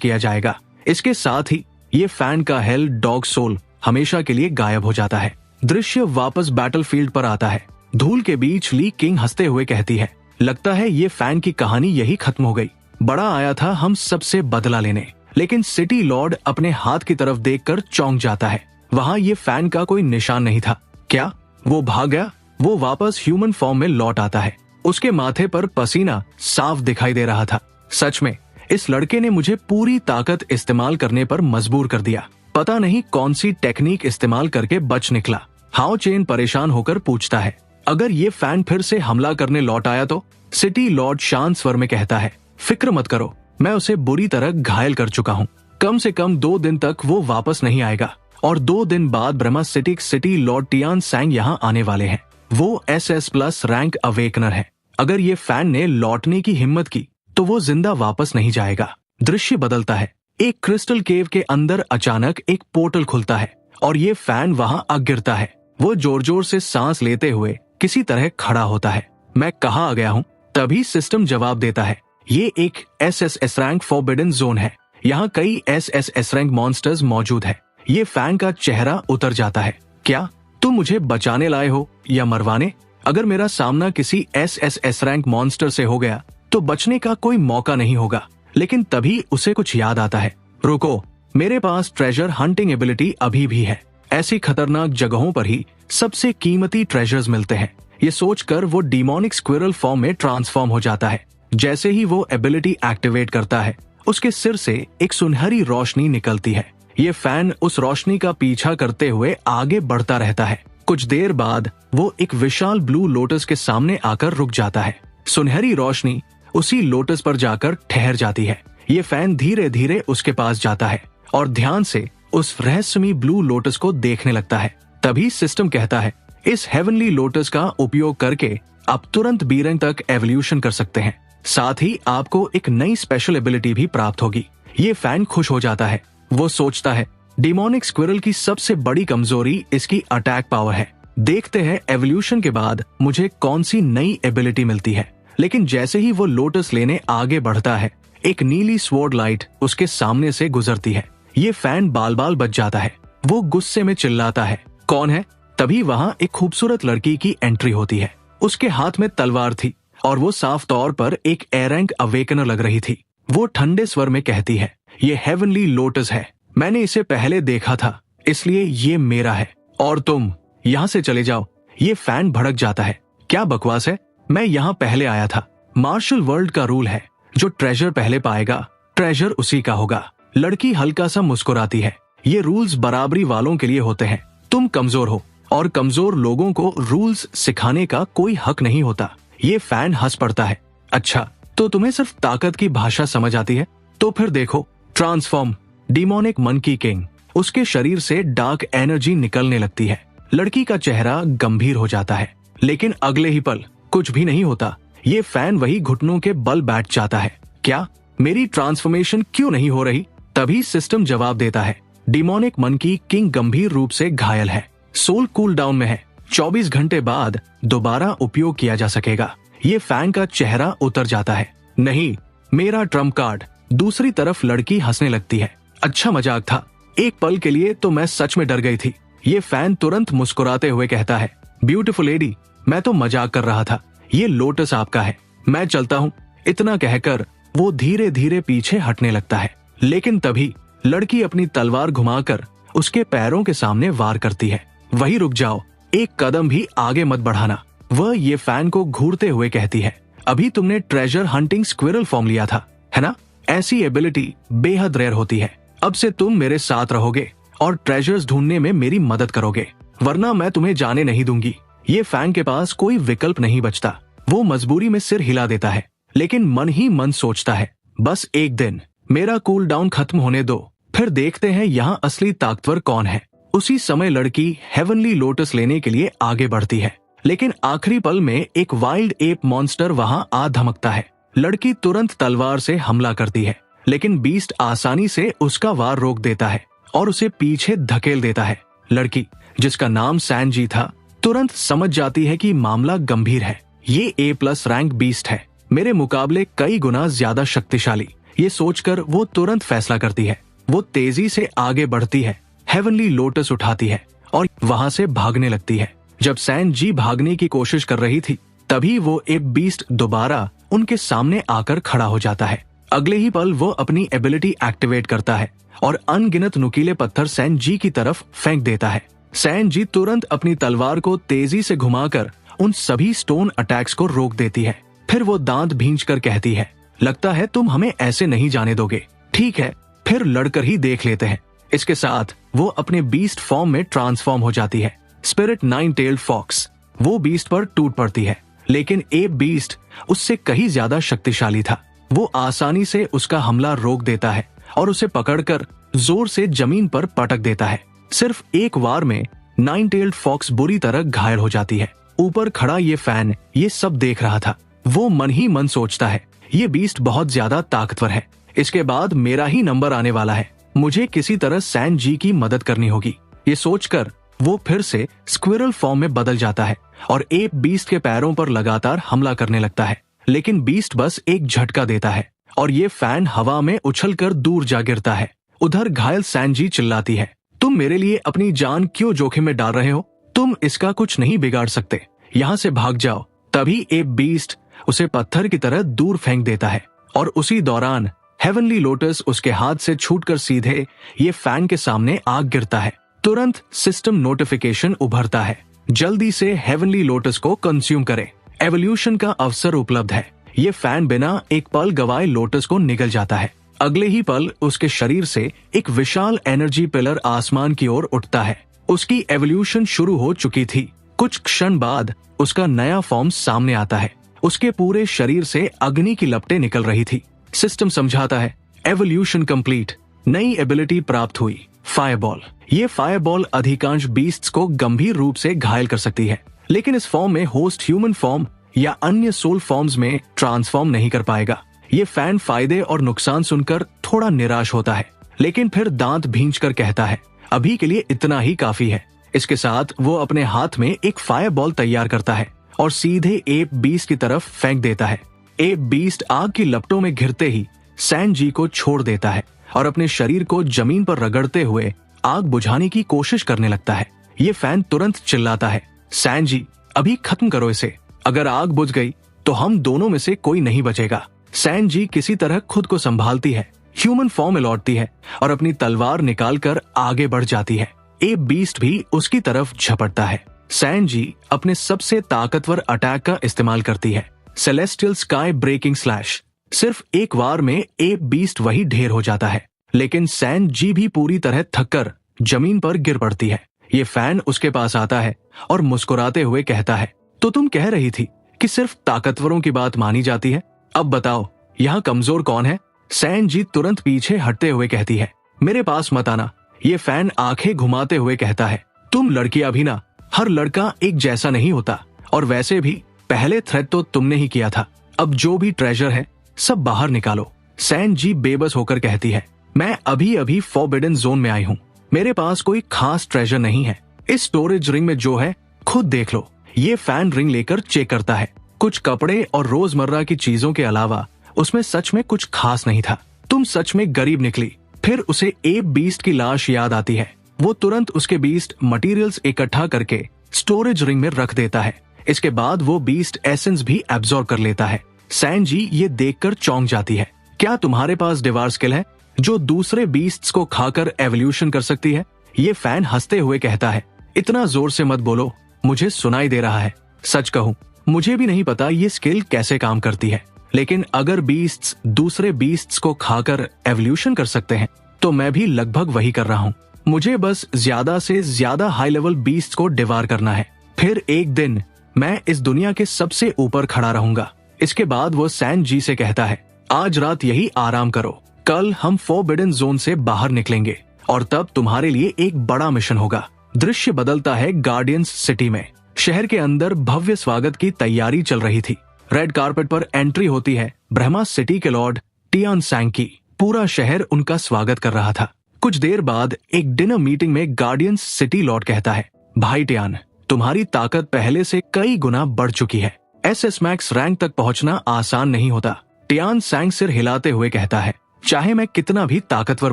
किया जाएगा। इसके साथ ही ये फैन का हेल डॉग सोल हमेशा के लिए गायब हो जाता है। दृश्य वापस बैटलफील्ड पर आता है। धूल के बीच ली किंग हंसते हुए कहती है, लगता है ये फैन की कहानी यही खत्म हो गई। बड़ा आया था हम सबसे बदला लेने। लेकिन सिटी लॉर्ड अपने हाथ की तरफ देखकर चौंक जाता है। वहाँ ये फैन का कोई निशान नहीं था। क्या वो भाग गया? वो वापस ह्यूमन फॉर्म में लौट आता है। उसके माथे पर पसीना साफ दिखाई दे रहा था। सच में इस लड़के ने मुझे पूरी ताकत इस्तेमाल करने पर मजबूर कर दिया। पता नहीं कौन सी टेक्निक इस्तेमाल करके बच निकला। हाओ चेन परेशान होकर पूछता है, अगर ये फैन फिर से हमला करने लौट आया तो? सिटी लॉर्ड शांत स्वर में कहता है, फिक्र मत करो, मैं उसे बुरी तरह घायल कर चुका हूँ। कम से कम 2 दिन तक वो वापस नहीं आएगा और 2 दिन बाद ब्रह्मास्टिक सिटी लॉर्ड टियान सैंग यहाँ आने वाले हैं। वो SS+ रैंक अवेकनर है। अगर ये फैन ने लौटने की हिम्मत की तो वो जिंदा वापस नहीं जाएगा। दृश्य बदलता है। एक क्रिस्टल केव के अंदर अचानक एक पोर्टल खुलता है और ये फैन वहां आ गिरता है। वो जोर जोर से सांस लेते हुए किसी तरह खड़ा होता है। मैं कहाँ आ गया हूँ? तभी सिस्टम जवाब देता है, ये एक SSS रैंक फॉरबिडन जोन है। यहाँ कई SSS रैंक मॉन्स्टर्स मौजूद है। ये फैन का चेहरा उतर जाता है। क्या तुम मुझे बचाने लाए हो या मरवाने? अगर मेरा सामना किसी SSS रैंक मॉन्स्टर से हो गया तो बचने का कोई मौका नहीं होगा। लेकिन तभी उसे कुछ याद आता है, रुको, मेरे पास ट्रेजर हंटिंग एबिलिटी अभी भी है। ऐसी खतरनाक जगहों पर ही सबसे कीमती ट्रेजर्स मिलते हैं। ये सोचकर वो डीमोनिक स्क्विरल फॉर्म में ट्रांसफॉर्म हो जाता है। जैसे ही वो एबिलिटी एक्टिवेट करता है, उसके सिर से एक सुनहरी रोशनी निकलती है। ये फैन उस रोशनी का पीछा करते हुए आगे बढ़ता रहता है। कुछ देर बाद वो एक विशाल ब्लू लोटस के सामने आकर रुक जाता है। सुनहरी रोशनी उसी लोटस पर जाकर ठहर जाती है। ये फैन धीरे धीरे उसके पास जाता है और ध्यान से उस रहस्यमयी ब्लू लोटस को देखने लगता है। तभी सिस्टम कहता है, इस हेवनली लोटस का उपयोग करके आप तुरंत B रैंक तक एवोल्यूशन कर सकते हैं। साथ ही आपको एक नई स्पेशल एबिलिटी भी प्राप्त होगी। ये फैन खुश हो जाता है। वो सोचता है, डिमोनिक स्क्विरल की सबसे बड़ी कमजोरी इसकी अटैक पावर है। देखते हैं एवोल्यूशन के बाद मुझे कौन सी नई एबिलिटी मिलती है। लेकिन जैसे ही वो लोटस लेने आगे बढ़ता है, एक नीली स्वॉर्ड लाइट उसके सामने से गुजरती है। ये फैन बाल बाल बच जाता है। वो गुस्से में चिल्लाता है, कौन है? तभी वहां एक खूबसूरत लड़की की एंट्री होती है। उसके हाथ में तलवार थी और वो साफ तौर पर एक ए रैंक अवेकनर लग रही थी। वो ठंडे स्वर में कहती है, ये हेवनली लोटस है, मैंने इसे पहले देखा था, इसलिए ये मेरा है और तुम यहाँ से चले जाओ। ये फैन भड़क जाता है, क्या बकवास है, मैं यहाँ पहले आया था। मार्शल वर्ल्ड का रूल है, जो ट्रेजर पहले पाएगा ट्रेजर उसी का होगा। लड़की हल्का सा मुस्कुराती है, ये रूल्स बराबरी वालों के लिए होते हैं। तुम कमजोर हो और कमजोर लोगों को रूल्स सिखाने का कोई हक नहीं होता। ये फैन हंस पड़ता है, अच्छा तो तुम्हें सिर्फ ताकत की भाषा समझ आती है? तो फिर देखो, ट्रांसफॉर्म डिमोनिक मंकी किंग। उसके शरीर से डार्क एनर्जी निकलने लगती है। लड़की का चेहरा गंभीर हो जाता है, लेकिन अगले ही पल कुछ भी नहीं होता। ये फैन वही घुटनों के बल बैठ जाता है। क्या मेरी ट्रांसफॉर्मेशन क्यों नहीं हो रही? तभी सिस्टम जवाब देता है, डिमोनिक मंकी किंग गंभीर रूप से घायल है, सोल कूल डाउन में है, 24 घंटे बाद दोबारा उपयोग किया जा सकेगा। ये फैन का चेहरा उतर जाता है, नहीं मेरा ट्रम्प कार्ड। दूसरी तरफ लड़की हंसने लगती है, अच्छा मजाक था, एक पल के लिए तो मैं सच में डर गई थी। ये फैन तुरंत मुस्कुराते हुए कहता है, ब्यूटीफुल लेडी, मैं तो मजाक कर रहा था, ये लोटस आपका है, मैं चलता हूँ। इतना कहकर वो धीरे धीरे पीछे हटने लगता है। लेकिन तभी लड़की अपनी तलवार घुमाकर उसके पैरों के सामने वार करती है। वही रुक जाओ, एक कदम भी आगे मत बढ़ाना। वह ये फैन को घूरते हुए कहती है, अभी तुमने ट्रेजर हंटिंग स्क्विरल फॉर्म लिया था, है ना? ऐसी एबिलिटी बेहद रेयर होती है। अब से तुम मेरे साथ रहोगे और ट्रेजर्स ढूंढने में मेरी मदद करोगे, वरना मैं तुम्हें जाने नहीं दूंगी। ये फैन के पास कोई विकल्प नहीं बचता। वो मजबूरी में सिर हिला देता है, लेकिन मन ही मन सोचता है, बस एक दिन मेरा कूल डाउन खत्म होने दो, फिर देखते हैं यहाँ असली ताकतवर कौन है। उसी समय लड़की हेवनली लोटस लेने के लिए आगे बढ़ती है, लेकिन आखिरी पल में एक वाइल्ड एप मॉन्स्टर वहां आ धमकता है। लड़की तुरंत तलवार से हमला करती है, लेकिन बीस्ट आसानी से उसका वार रोक देता है और उसे पीछे धकेल देता है। लड़की, जिसका नाम सैनजी था, तुरंत समझ जाती है कि मामला गंभीर है। ये A+ रैंक बीस्ट है, मेरे मुकाबले कई गुना ज्यादा शक्तिशाली। ये सोचकर वो तुरंत फैसला करती है। वो तेजी से आगे बढ़ती है, हेवनली लोटस उठाती है और वहां से भागने लगती है। जब सैनजी भागने की कोशिश कर रही थी, तभी वो एप बीस्ट दोबारा उनके सामने आकर खड़ा हो जाता है। अगले ही पल वो अपनी एबिलिटी एक्टिवेट करता है और अनगिनत नुकीले पत्थर सैनजी की तरफ फेंक देता है। सैनजी तुरंत अपनी तलवार को तेजी से घुमाकर उन सभी स्टोन अटैक्स को रोक देती है। फिर वो दांत भींचकर कहती है, लगता है तुम हमें ऐसे नहीं जाने दोगे। ठीक है, फिर लड़कर ही देख लेते हैं। इसके साथ वो अपने बीस्ट फॉर्म में ट्रांसफॉर्म हो जाती है, स्पिरिट नाइन टेल्ड फॉक्स। वो बीस्ट पर टूट पड़ती है, लेकिन एप बीस्ट उससे कहीं ज्यादा शक्तिशाली था। वो आसानी से उसका हमला रोक देता है और उसे पकड़कर जोर से जमीन पर पटक देता है। सिर्फ एक वार में नाइन टेल्ड फॉक्स बुरी तरह घायल हो जाती है। ऊपर खड़ा ये फैन ये सब देख रहा था। वो मन ही मन सोचता है, ये बीस्ट बहुत ज्यादा ताकतवर है। इसके बाद मेरा ही नंबर आने वाला है। मुझे किसी तरह सैनजी की मदद करनी होगी। ये सोचकर वो फिर से स्क्विरल फॉर्म में बदल जाता है और एप बीस्ट के पैरों पर लगातार हमला करने लगता है। लेकिन बीस्ट बस एक झटका देता है और ये फैन हवा में उछलकर दूर जा गिरता है। उधर घायल सैनजी चिल्लाती है, तुम मेरे लिए अपनी जान क्यों जोखिम में डाल रहे हो? तुम इसका कुछ नहीं बिगाड़ सकते। यहाँ से भाग जाओ। तभी एप बीस्ट उसे पत्थर की तरह दूर फेंक देता है और उसी दौरान हेवनली लोटस उसके हाथ से छूटकर सीधे ये फैन के सामने आग गिरता है। तुरंत सिस्टम नोटिफिकेशन उभरता है, जल्दी से हेवनली लोटस को कंज्यूम करें। एवोल्यूशन का अवसर उपलब्ध है। ये फैन बिना एक पल गवाए लोटस को निगल जाता है। अगले ही पल उसके शरीर से एक विशाल एनर्जी पिलर आसमान की ओर उठता है। उसकी एवोल्यूशन शुरू हो चुकी थी। कुछ क्षण बाद उसका नया फॉर्म सामने आता है। उसके पूरे शरीर से अग्नि की लपटें निकल रही थी। सिस्टम समझाता है, एवोल्यूशन कंप्लीट। नई एबिलिटी प्राप्त हुई, फायरबॉल। ये फायरबॉल अधिकांश बीस्ट्स को गंभीर रूप से घायल कर सकती है, लेकिन इस फॉर्म में होस्ट ह्यूमन फॉर्म या अन्य सोल फॉर्म्स में ट्रांसफॉर्म नहीं कर पाएगा। ये फैन फायदे और नुकसान सुनकर थोड़ा निराश होता है, लेकिन फिर दांत भींचकर कहता है, अभी के लिए इतना ही काफी है। इसके साथ वो अपने हाथ में एक फायरबॉल तैयार करता है और सीधे एप बीस्ट की तरफ फेंक देता है। एप बीस्ट आग की लपटों में घिरते ही सैनजी को छोड़ देता है और अपने शरीर को जमीन पर रगड़ते हुए आग बुझाने की कोशिश करने लगता है। ये फैन तुरंत चिल्लाता है, सैनजी अभी खत्म करो इसे। अगर आग बुझ गई तो हम दोनों में से कोई नहीं बचेगा। सैनजी किसी तरह खुद को संभालती है, ह्यूमन फॉर्म में लौटती है और अपनी तलवार निकालकर आगे बढ़ जाती है। एप बीस्ट भी उसकी तरफ झपटता है। सैनजी अपने सबसे ताकतवर अटैक का इस्तेमाल करती है, सेलेस्टियल स्काई ब्रेकिंग स्लैश। सिर्फ एक वार में एप बीस्ट वही ढेर हो जाता है, लेकिन सैनजी भी पूरी तरह थककर जमीन पर गिर पड़ती है। ये फैन उसके पास आता है और मुस्कुराते हुए कहता है, तो तुम कह रही थी कि सिर्फ ताकतवरों की बात मानी जाती है। अब बताओ यहाँ कमजोर कौन है? सैनजी तुरंत पीछे हटते हुए कहती है, मेरे पास मत आना। ये फैन आंखें घुमाते हुए कहता है, तुम लड़कियां भी ना, हर लड़का एक जैसा नहीं होता, और वैसे भी पहले थ्रेट तो तुमने ही किया था। अब जो भी ट्रेजर है सब बाहर निकालो। सैनजी बेबस होकर कहती है, मैं अभी अभी फॉरबिडन जोन में आई हूँ, मेरे पास कोई खास ट्रेजर नहीं है। इस स्टोरेज रिंग में जो है खुद देख लो। ये फैन रिंग लेकर चेक करता है। कुछ कपड़े और रोजमर्रा की चीजों के अलावा उसमें सच में कुछ खास नहीं था। तुम सच में गरीब निकली। फिर उसे एप बीस्ट की लाश याद आती है। वो तुरंत उसके बीस्ट मटेरियल्स इकट्ठा करके स्टोरेज रिंग में रख देता है। इसके बाद वो बीस्ट एसेंस भी एब्जॉर्ब कर लेता है। सैनजी ये देखकर चौंक जाती है, क्या तुम्हारे पास डिवार स्किल है जो दूसरे बीस्ट्स को खाकर एवोल्यूशन कर सकती है? ये फैन हंसते हुए कहता है, इतना जोर से मत बोलो, मुझे सुनाई दे रहा है। सच कहूँ मुझे भी नहीं पता ये स्किल कैसे काम करती है, लेकिन अगर बीस्ट्स दूसरे बीस्ट्स को खाकर एवोल्यूशन कर सकते हैं तो मैं भी लगभग वही कर रहा हूँ। मुझे बस ज्यादा से ज्यादा हाई लेवल बीस्ट्स को डिवार करना है, फिर एक दिन मैं इस दुनिया के सबसे ऊपर खड़ा रहूंगा। इसके बाद वो सैनजी से कहता है, आज रात यही आराम करो, कल हम फॉरबिडन जोन से बाहर निकलेंगे और तब तुम्हारे लिए एक बड़ा मिशन होगा। दृश्य बदलता है गार्डियंस सिटी में। शहर के अंदर भव्य स्वागत की तैयारी चल रही थी। रेड कार्पेट पर एंट्री होती है ब्रह्मा सिटी के लॉर्ड टियान सैंग की। पूरा शहर उनका स्वागत कर रहा था। कुछ देर बाद एक डिनर मीटिंग में गार्डियंस सिटी लॉर्ड कहता है, भाई टियान, तुम्हारी ताकत पहले से कई गुना बढ़ चुकी है। SS मैक्स रैंक तक पहुंचना आसान नहीं होता। टियान सैंग सिर हिलाते हुए कहता है, चाहे मैं कितना भी ताकतवर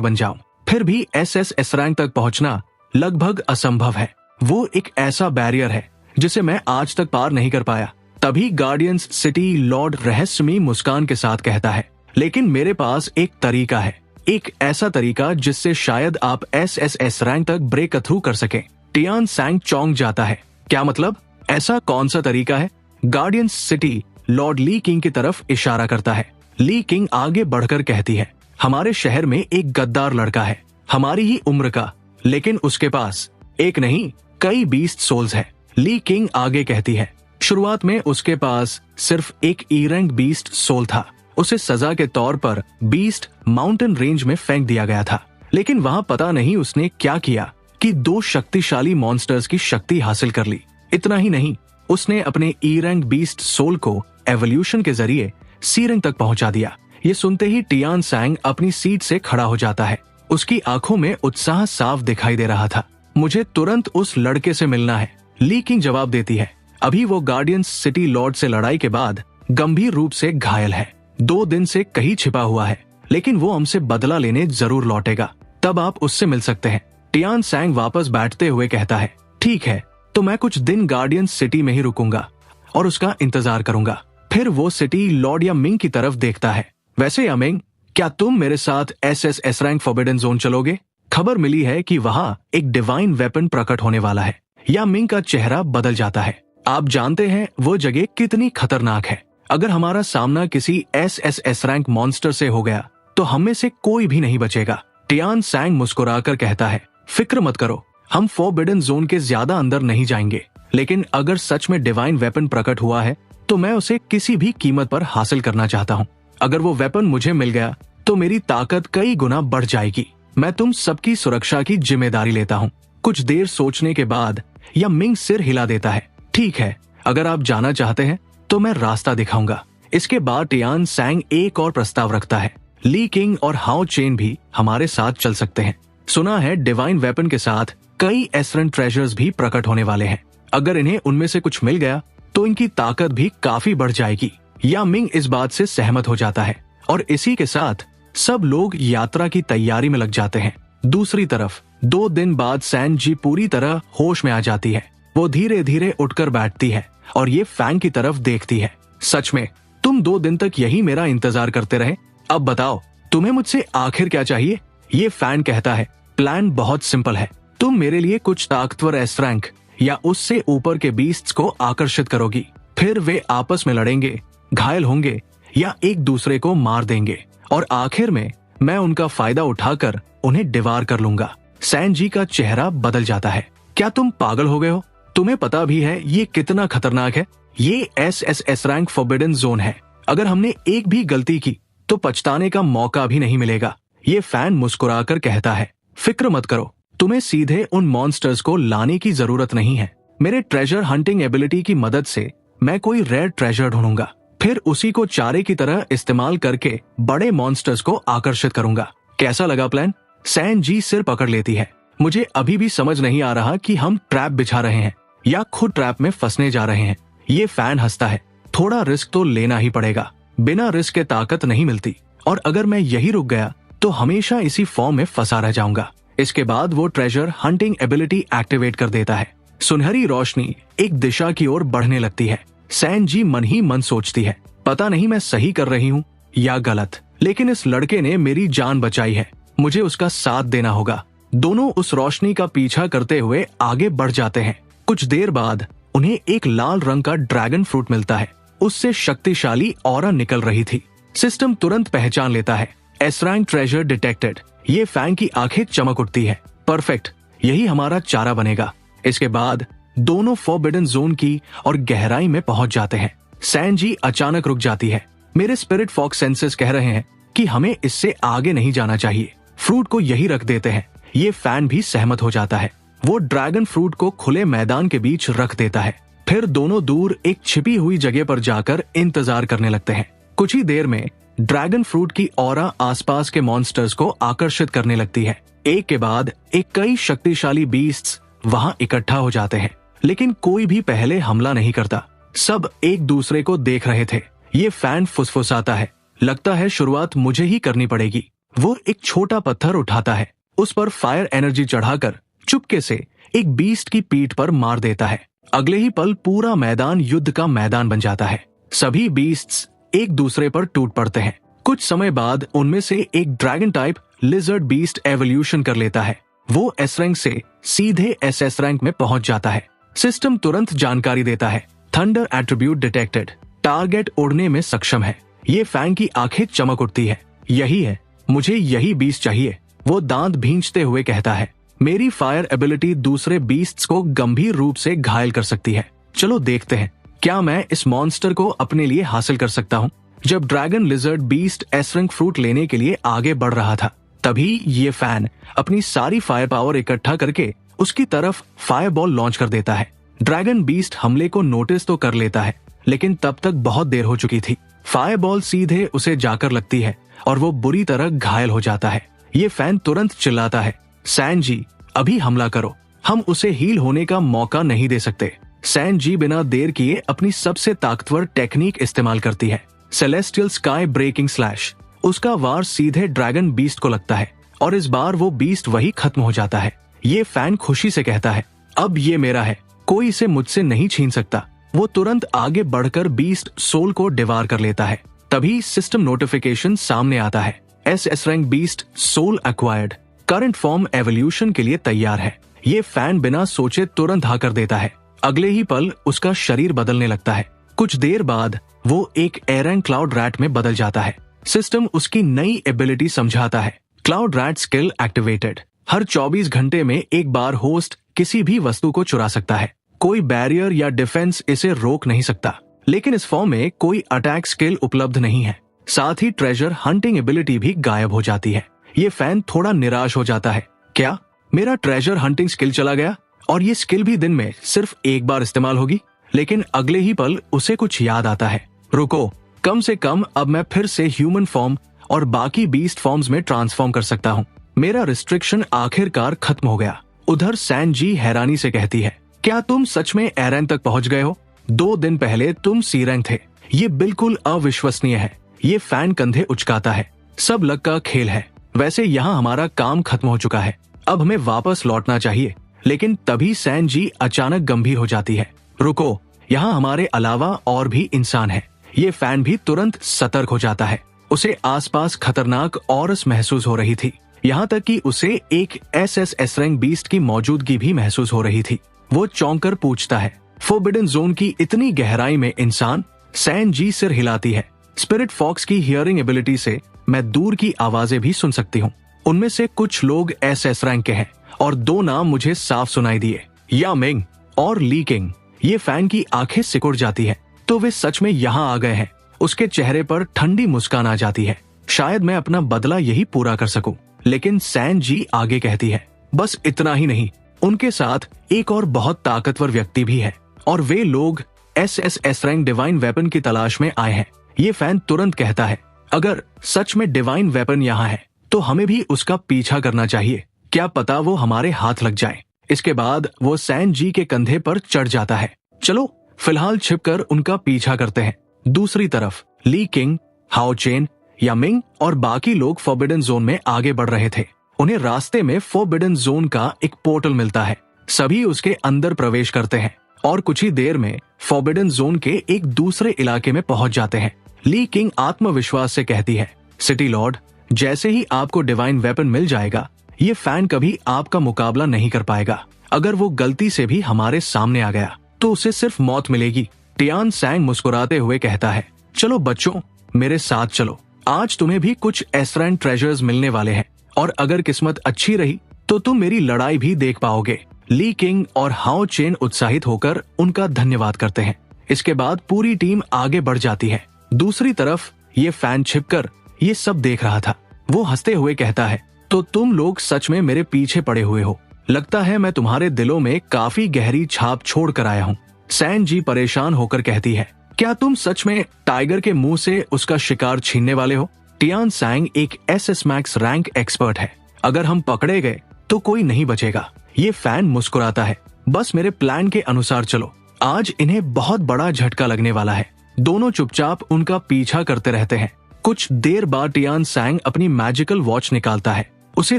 बन जाऊं, फिर भी SS रैंक तक पहुंचना लगभग असंभव है। वो एक ऐसा बैरियर है जिसे मैं आज तक पार नहीं कर पाया। तभी गार्डियंस सिटी लॉर्ड रहस्यमयी मुस्कान के साथ कहता है, लेकिन मेरे पास एक तरीका है, एक ऐसा तरीका जिससे शायद आप SS रैंक तक ब्रेक थ्रू कर सकें। टियान सैंग चौंक जाता है। क्या मतलब? ऐसा कौन सा तरीका है? गार्डियंस सिटी लॉर्ड ली किंग की तरफ इशारा करता है। ली किंग आगे बढ़कर कहती है, हमारे शहर में एक गद्दार लड़का है, हमारी ही उम्र का, लेकिन उसके पास एक नहीं कई बीस्ट सोल्स है। ली किंग आगे कहती है, शुरुआत में उसके पास सिर्फ एक ई रैंक बीस्ट सोल था। उसे सजा के तौर पर बीस्ट माउंटेन रेंज में फेंक दिया गया था, लेकिन वहां पता नहीं उसने क्या किया कि 2 शक्तिशाली मॉन्स्टर्स की शक्ति हासिल कर ली। इतना ही नहीं, उसने अपने ई रैंक बीस्ट सोल को एवोल्यूशन के जरिए सी रैंक तक पहुंचा दिया। ये सुनते ही टियान सैंग अपनी सीट से खड़ा हो जाता है। उसकी आंखों में उत्साह साफ दिखाई दे रहा था। मुझे तुरंत उस लड़के से मिलना है, ली किंग जवाब देती है। अभी वो गार्डियंस सिटी लॉर्ड से लड़ाई के बाद गंभीर रूप से घायल है, 2 दिन से कहीं छिपा हुआ है, लेकिन वो हमसे बदला लेने जरूर लौटेगा, तब आप उससे मिल सकते हैं। टियान सैंग वापस बैठते हुए कहता है, ठीक है, तो मैं कुछ दिन गार्डियंस सिटी में ही रुकूंगा और उसका इंतजार करूंगा। फिर वो सिटी लॉर्ड यामिंग की तरफ देखता है। वैसे यामिंग, क्या तुम मेरे साथ SS रैंक फॉरबिडन जोन चलोगे? खबर मिली है कि वहां एक डिवाइन वेपन प्रकट होने वाला है। यामिंग का चेहरा बदल जाता है। आप जानते हैं वो जगह कितनी खतरनाक है। अगर हमारा सामना किसी SS रैंक मॉन्स्टर से हो गया तो हम में से कोई भी नहीं बचेगा। टियान सैंग मुस्कुराकर कहता है, फिक्र मत करो, हम फॉरबिडन जोन के ज्यादा अंदर नहीं जाएंगे, लेकिन अगर सच में डिवाइन वेपन प्रकट हुआ है तो मैं उसे किसी भी कीमत पर हासिल करना चाहता हूँ। अगर वो वेपन मुझे मिल गया तो मेरी ताकत कई गुना बढ़ जाएगी। मैं तुम सबकी सुरक्षा की जिम्मेदारी लेता हूँ। कुछ देर सोचने के बाद यामिंग सिर हिला देता है, ठीक है, अगर आप जाना चाहते हैं तो मैं रास्ता दिखाऊंगा। इसके बाद टियान सैंग एक और प्रस्ताव रखता है, ली किंग और हाओ चेन भी हमारे साथ चल सकते हैं। सुना है डिवाइन वेपन के साथ कई एसरन ट्रेजर्स भी प्रकट होने वाले हैं। अगर इन्हें उनमें से कुछ मिल गया तो इनकी ताकत भी काफी बढ़ जाएगी। यामिंग इस बात से सहमत हो जाता है और इसी के साथ सब लोग यात्रा की तैयारी में लग जाते हैं। दूसरी तरफ 2 दिन बाद सैन जी पूरी तरह होश में आ जाती है। वो धीरे धीरे उठकर बैठती है और ये फैंग की तरफ देखती है। सच में तुम 2 दिन तक यही मेरा इंतजार करते रहे? अब बताओ तुम्हें मुझसे आखिर क्या चाहिए? ये फैन कहता है, प्लान बहुत सिंपल है। तुम मेरे लिए कुछ ताकतवर एस रैंक या उससे ऊपर के बीस्ट्स को आकर्षित करोगी, फिर वे आपस में लड़ेंगे, घायल होंगे या एक दूसरे को मार देंगे और आखिर में मैं उनका फायदा उठाकर उन्हें डिवार कर लूंगा। सैन जी का चेहरा बदल जाता है। क्या तुम पागल हो गए हो? तुम्हें पता भी है ये कितना खतरनाक है? ये SS रैंक फॉरबिडन जोन है। अगर हमने एक भी गलती की तो पछताने का मौका भी नहीं मिलेगा। ये फैन मुस्कुराकर कहता है, फिक्र मत करो, तुम्हें सीधे उन मॉन्स्टर्स को लाने की जरूरत नहीं है। मेरे ट्रेजर हंटिंग एबिलिटी की मदद से मैं कोई रेयर ट्रेजर ढूंढूंगा, फिर उसी को चारे की तरह इस्तेमाल करके बड़े मॉन्स्टर्स को आकर्षित करूंगा। कैसा लगा प्लान? सैन जी सिर पकड़ लेती है। मुझे अभी भी समझ नहीं आ रहा कि हम ट्रैप बिछा रहे हैं या खुद ट्रैप में फंसने जा रहे हैं। ये फैन हंसता है, थोड़ा रिस्क तो लेना ही पड़ेगा, बिना रिस्क के ताकत नहीं मिलती, और अगर मैं यही रुक गया तो हमेशा इसी फॉर्म में फंसा रह जाऊंगा। इसके बाद वो ट्रेजर हंटिंग एबिलिटी एक्टिवेट कर देता है। सुनहरी रोशनी एक दिशा की ओर बढ़ने लगती है। सैन जी मन ही मन सोचती है, पता नहीं मैं सही कर रही हूँ या गलत, लेकिन इस लड़के ने मेरी जान बचाई है, मुझे उसका साथ देना होगा। दोनों उस रोशनी का पीछा करते हुए आगे बढ़ जाते हैं। कुछ देर बाद उन्हें एक लाल रंग का ड्रैगन फ्रूट मिलता है। उससे शक्तिशाली ऑरा निकल रही थी। सिस्टम तुरंत पहचान लेता है, एस रैंक ट्रेजर डिटेक्टेड। ये फैंग की आंखें चमक उठती है। परफेक्ट, यही हमारा चारा बनेगा। इसके बाद दोनों फॉरबिडन जोन की और गहराई में पहुंच जाते हैं। सैन जी अचानक रुक जाती है। मेरे स्पिरिट फॉक्स सेंसेस कह रहे हैं कि हमें इससे आगे नहीं जाना चाहिए, फ्रूट को यही रख देते हैं। ये फैन भी सहमत हो जाता है। वो ड्रैगन फ्रूट को खुले मैदान के बीच रख देता है। फिर दोनों दूर एक छिपी हुई जगह पर जाकर इंतजार करने लगते हैं। कुछ ही देर में ड्रैगन फ्रूट की ऑरा आसपास के मॉन्स्टर्स को आकर्षित करने लगती है। एक के बाद एक कई शक्तिशाली बीस्ट्स वहां इकट्ठा हो जाते हैं, लेकिन कोई भी पहले हमला नहीं करता। सब एक दूसरे को देख रहे थे। ये फैन फुसफुसाता है, लगता है शुरुआत मुझे ही करनी पड़ेगी। वो एक छोटा पत्थर उठाता है, उस पर फायर एनर्जी चढ़ाकर चुपके से एक बीस्ट की पीठ पर मार देता है। अगले ही पल पूरा मैदान युद्ध का मैदान बन जाता है। सभी बीस्ट्स एक दूसरे पर टूट पड़ते हैं। कुछ समय बाद उनमें से एक dragon type lizard beast evolution कर लेता है। वो एस रैंक से सीधे एसएस रैंक में पहुंच जाता है। सिस्टम तुरंत जानकारी देता है, थंडर एट्रीब्यूट डिटेक्टेड, टारगेट उड़ने में सक्षम है। ये फैन की आंखें चमक उठती है। यही है, मुझे यही बीस्ट चाहिए। वो दांत भींचते हुए कहता है, मेरी फायर एबिलिटी दूसरे बीस्ट्स को गंभीर रूप से घायल कर सकती है। चलो देखते हैं, क्या मैं इस मॉन्स्टर को अपने लिए हासिल कर सकता हूँ। जब dragon lizard beast S rank fruit लेने के लिए आगे बढ़ रहा था, तभी ये फैन अपनी सारी फायर पावर इकट्ठा करके उसकी तरफ फायरबॉल लॉन्च कर देता है। ड्रैगन बीस्ट हमले को नोटिस तो कर लेता है, लेकिन तब तक बहुत देर हो चुकी थी। फायरबॉल सीधे उसे जाकर लगती है और वो बुरी तरह घायल हो जाता है। ये फैन तुरंत चिल्लाता है, सैनजी अभी हमला करो, हम उसे हील होने का मौका नहीं दे सकते। सैनजी बिना देर किए अपनी सबसे ताकतवर टेक्निक इस्तेमाल करती है, सेलेस्टियल स्काई ब्रेकिंग स्लैश। उसका वार सीधे ड्रैगन बीस्ट को लगता है और इस बार वो बीस्ट वही खत्म हो जाता है। ये फैन खुशी से कहता है, अब ये मेरा है, कोई इसे मुझसे नहीं छीन सकता। वो तुरंत आगे बढ़कर बीस्ट सोल को डिवार कर लेता है। तभी सिस्टम नोटिफिकेशन सामने आता है, S rank beast soul acquired, current form evolution के लिए तैयार है। ये फैन बिना सोचे तुरंत हाँ कर देता है। अगले ही पल उसका शरीर बदलने लगता है। कुछ देर बाद वो एक एरन क्लाउड रैट में बदल जाता है। सिस्टम उसकी नई एबिलिटी समझाता है, क्लाउड रैट स्किल एक्टिवेटेड। हर 24 घंटे में एक बार होस्ट किसी भी वस्तु को चुरा सकता है। कोई बैरियर या डिफेंस इसे रोक नहीं सकता, लेकिन इस फॉर्म में कोई अटैक स्किल उपलब्ध नहीं है। साथ ही ट्रेजर हंटिंग एबिलिटी भी गायब हो जाती है। ये फैन थोड़ा निराश हो जाता है, क्या मेरा ट्रेजर हंटिंग स्किल चला गया? और ये स्किल भी दिन में सिर्फ एक बार इस्तेमाल होगी। लेकिन अगले ही पल उसे कुछ याद आता है, रुको, कम से कम अब मैं फिर से ह्यूमन फॉर्म और बाकी बीस्ट फॉर्म्स में ट्रांसफॉर्म कर सकता हूँ। मेरा रिस्ट्रिक्शन आखिरकार खत्म हो गया। उधर सैनजी हैरानी से कहती है, क्या तुम सच में एरन तक पहुंच गए हो? 2 दिन पहले तुम सी रैंक थे। ये बिल्कुल अविश्वसनीय है। ये फैन कंधे उचकाता है, सब लक का खेल है। वैसे यहाँ हमारा काम खत्म हो चुका है, अब हमें वापस लौटना चाहिए। लेकिन तभी सैनजी अचानक गंभीर हो जाती है, रुको, यहाँ हमारे अलावा और भी इंसान है। ये फैन भी तुरंत सतर्क हो जाता है। उसे आसपास खतरनाक औरस महसूस हो रही थी, यहाँ तक कि उसे एक एस रैंक बीस्ट की मौजूदगी भी महसूस हो रही थी। वो चौंक कर पूछता है, फोरबिडन जोन की इतनी गहराई में इंसान? सैनजी सिर हिलाती है, स्पिरिट फॉक्स की हियरिंग एबिलिटी से मैं दूर की आवाजें भी सुन सकती हूँ। उनमें से कुछ लोग एस रैंक के हैं और 2 नाम मुझे साफ सुनाई दिए, या मिंग और ली किंग। ये फैन की आंखें सिकुड़ जाती है, तो वे सच में यहाँ आ गए हैं। उसके चेहरे पर ठंडी मुस्कान आ जाती है, शायद मैं अपना बदला यही पूरा कर सकूं। लेकिन सैनजी आगे कहती है, बस इतना ही नहीं, उनके साथ एक और बहुत ताकतवर व्यक्ति भी है और वे लोग एस रैंक डिवाइन वेपन की तलाश में आए हैं। ये फैन तुरंत कहता है, अगर सच में डिवाइन वेपन यहाँ है तो हमें भी उसका पीछा करना चाहिए, क्या पता वो हमारे हाथ लग जाए। इसके बाद वो सैनजी के कंधे पर चढ़ जाता है। चलो फिलहाल छिपकर उनका पीछा करते हैं। दूसरी तरफ ली किंग, हाओ चेन, यामिंग और बाकी लोग फोरबिडन जोन में आगे बढ़ रहे थे। उन्हें रास्ते में फोरबिडन जोन का एक पोर्टल मिलता है। सभी उसके अंदर प्रवेश करते हैं और कुछ ही देर में फोरबिडन जोन के एक दूसरे इलाके में पहुंच जाते हैं। ली किंग आत्मविश्वास से कहती है, सिटी लॉर्ड, जैसे ही आपको डिवाइन वेपन मिल जाएगा, ये फैन कभी आपका मुकाबला नहीं कर पाएगा। अगर वो गलती से भी हमारे सामने आ गया तो उसे सिर्फ मौत मिलेगी। टियान सैंग मुस्कुराते हुए कहता है, चलो बच्चों, मेरे साथ चलो, आज तुम्हें भी कुछ एसरैन ट्रेजर्स मिलने वाले हैं और अगर किस्मत अच्छी रही तो तुम मेरी लड़ाई भी देख पाओगे। ली किंग और हाओ चेन उत्साहित होकर उनका धन्यवाद करते हैं। इसके बाद पूरी टीम आगे बढ़ जाती है। दूसरी तरफ ये फैन छिपकर ये सब देख रहा था। वो हंसते हुए कहता है, तो तुम लोग सच में मेरे पीछे पड़े हुए हो। लगता है मैं तुम्हारे दिलों में काफी गहरी छाप छोड़ कर आया हूँ। सैनजी परेशान होकर कहती है, क्या तुम सच में टाइगर के मुंह से उसका शिकार छीनने वाले हो? टियान सैंग एक एसएस मैक्स रैंक एक्सपर्ट है, अगर हम पकड़े गए तो कोई नहीं बचेगा। ये फैन मुस्कुराता है, बस मेरे प्लान के अनुसार चलो, आज इन्हें बहुत बड़ा झटका लगने वाला है। दोनों चुपचाप उनका पीछा करते रहते हैं। कुछ देर बाद टियान सैंग अपनी मैजिकल वॉच निकालता है। उसे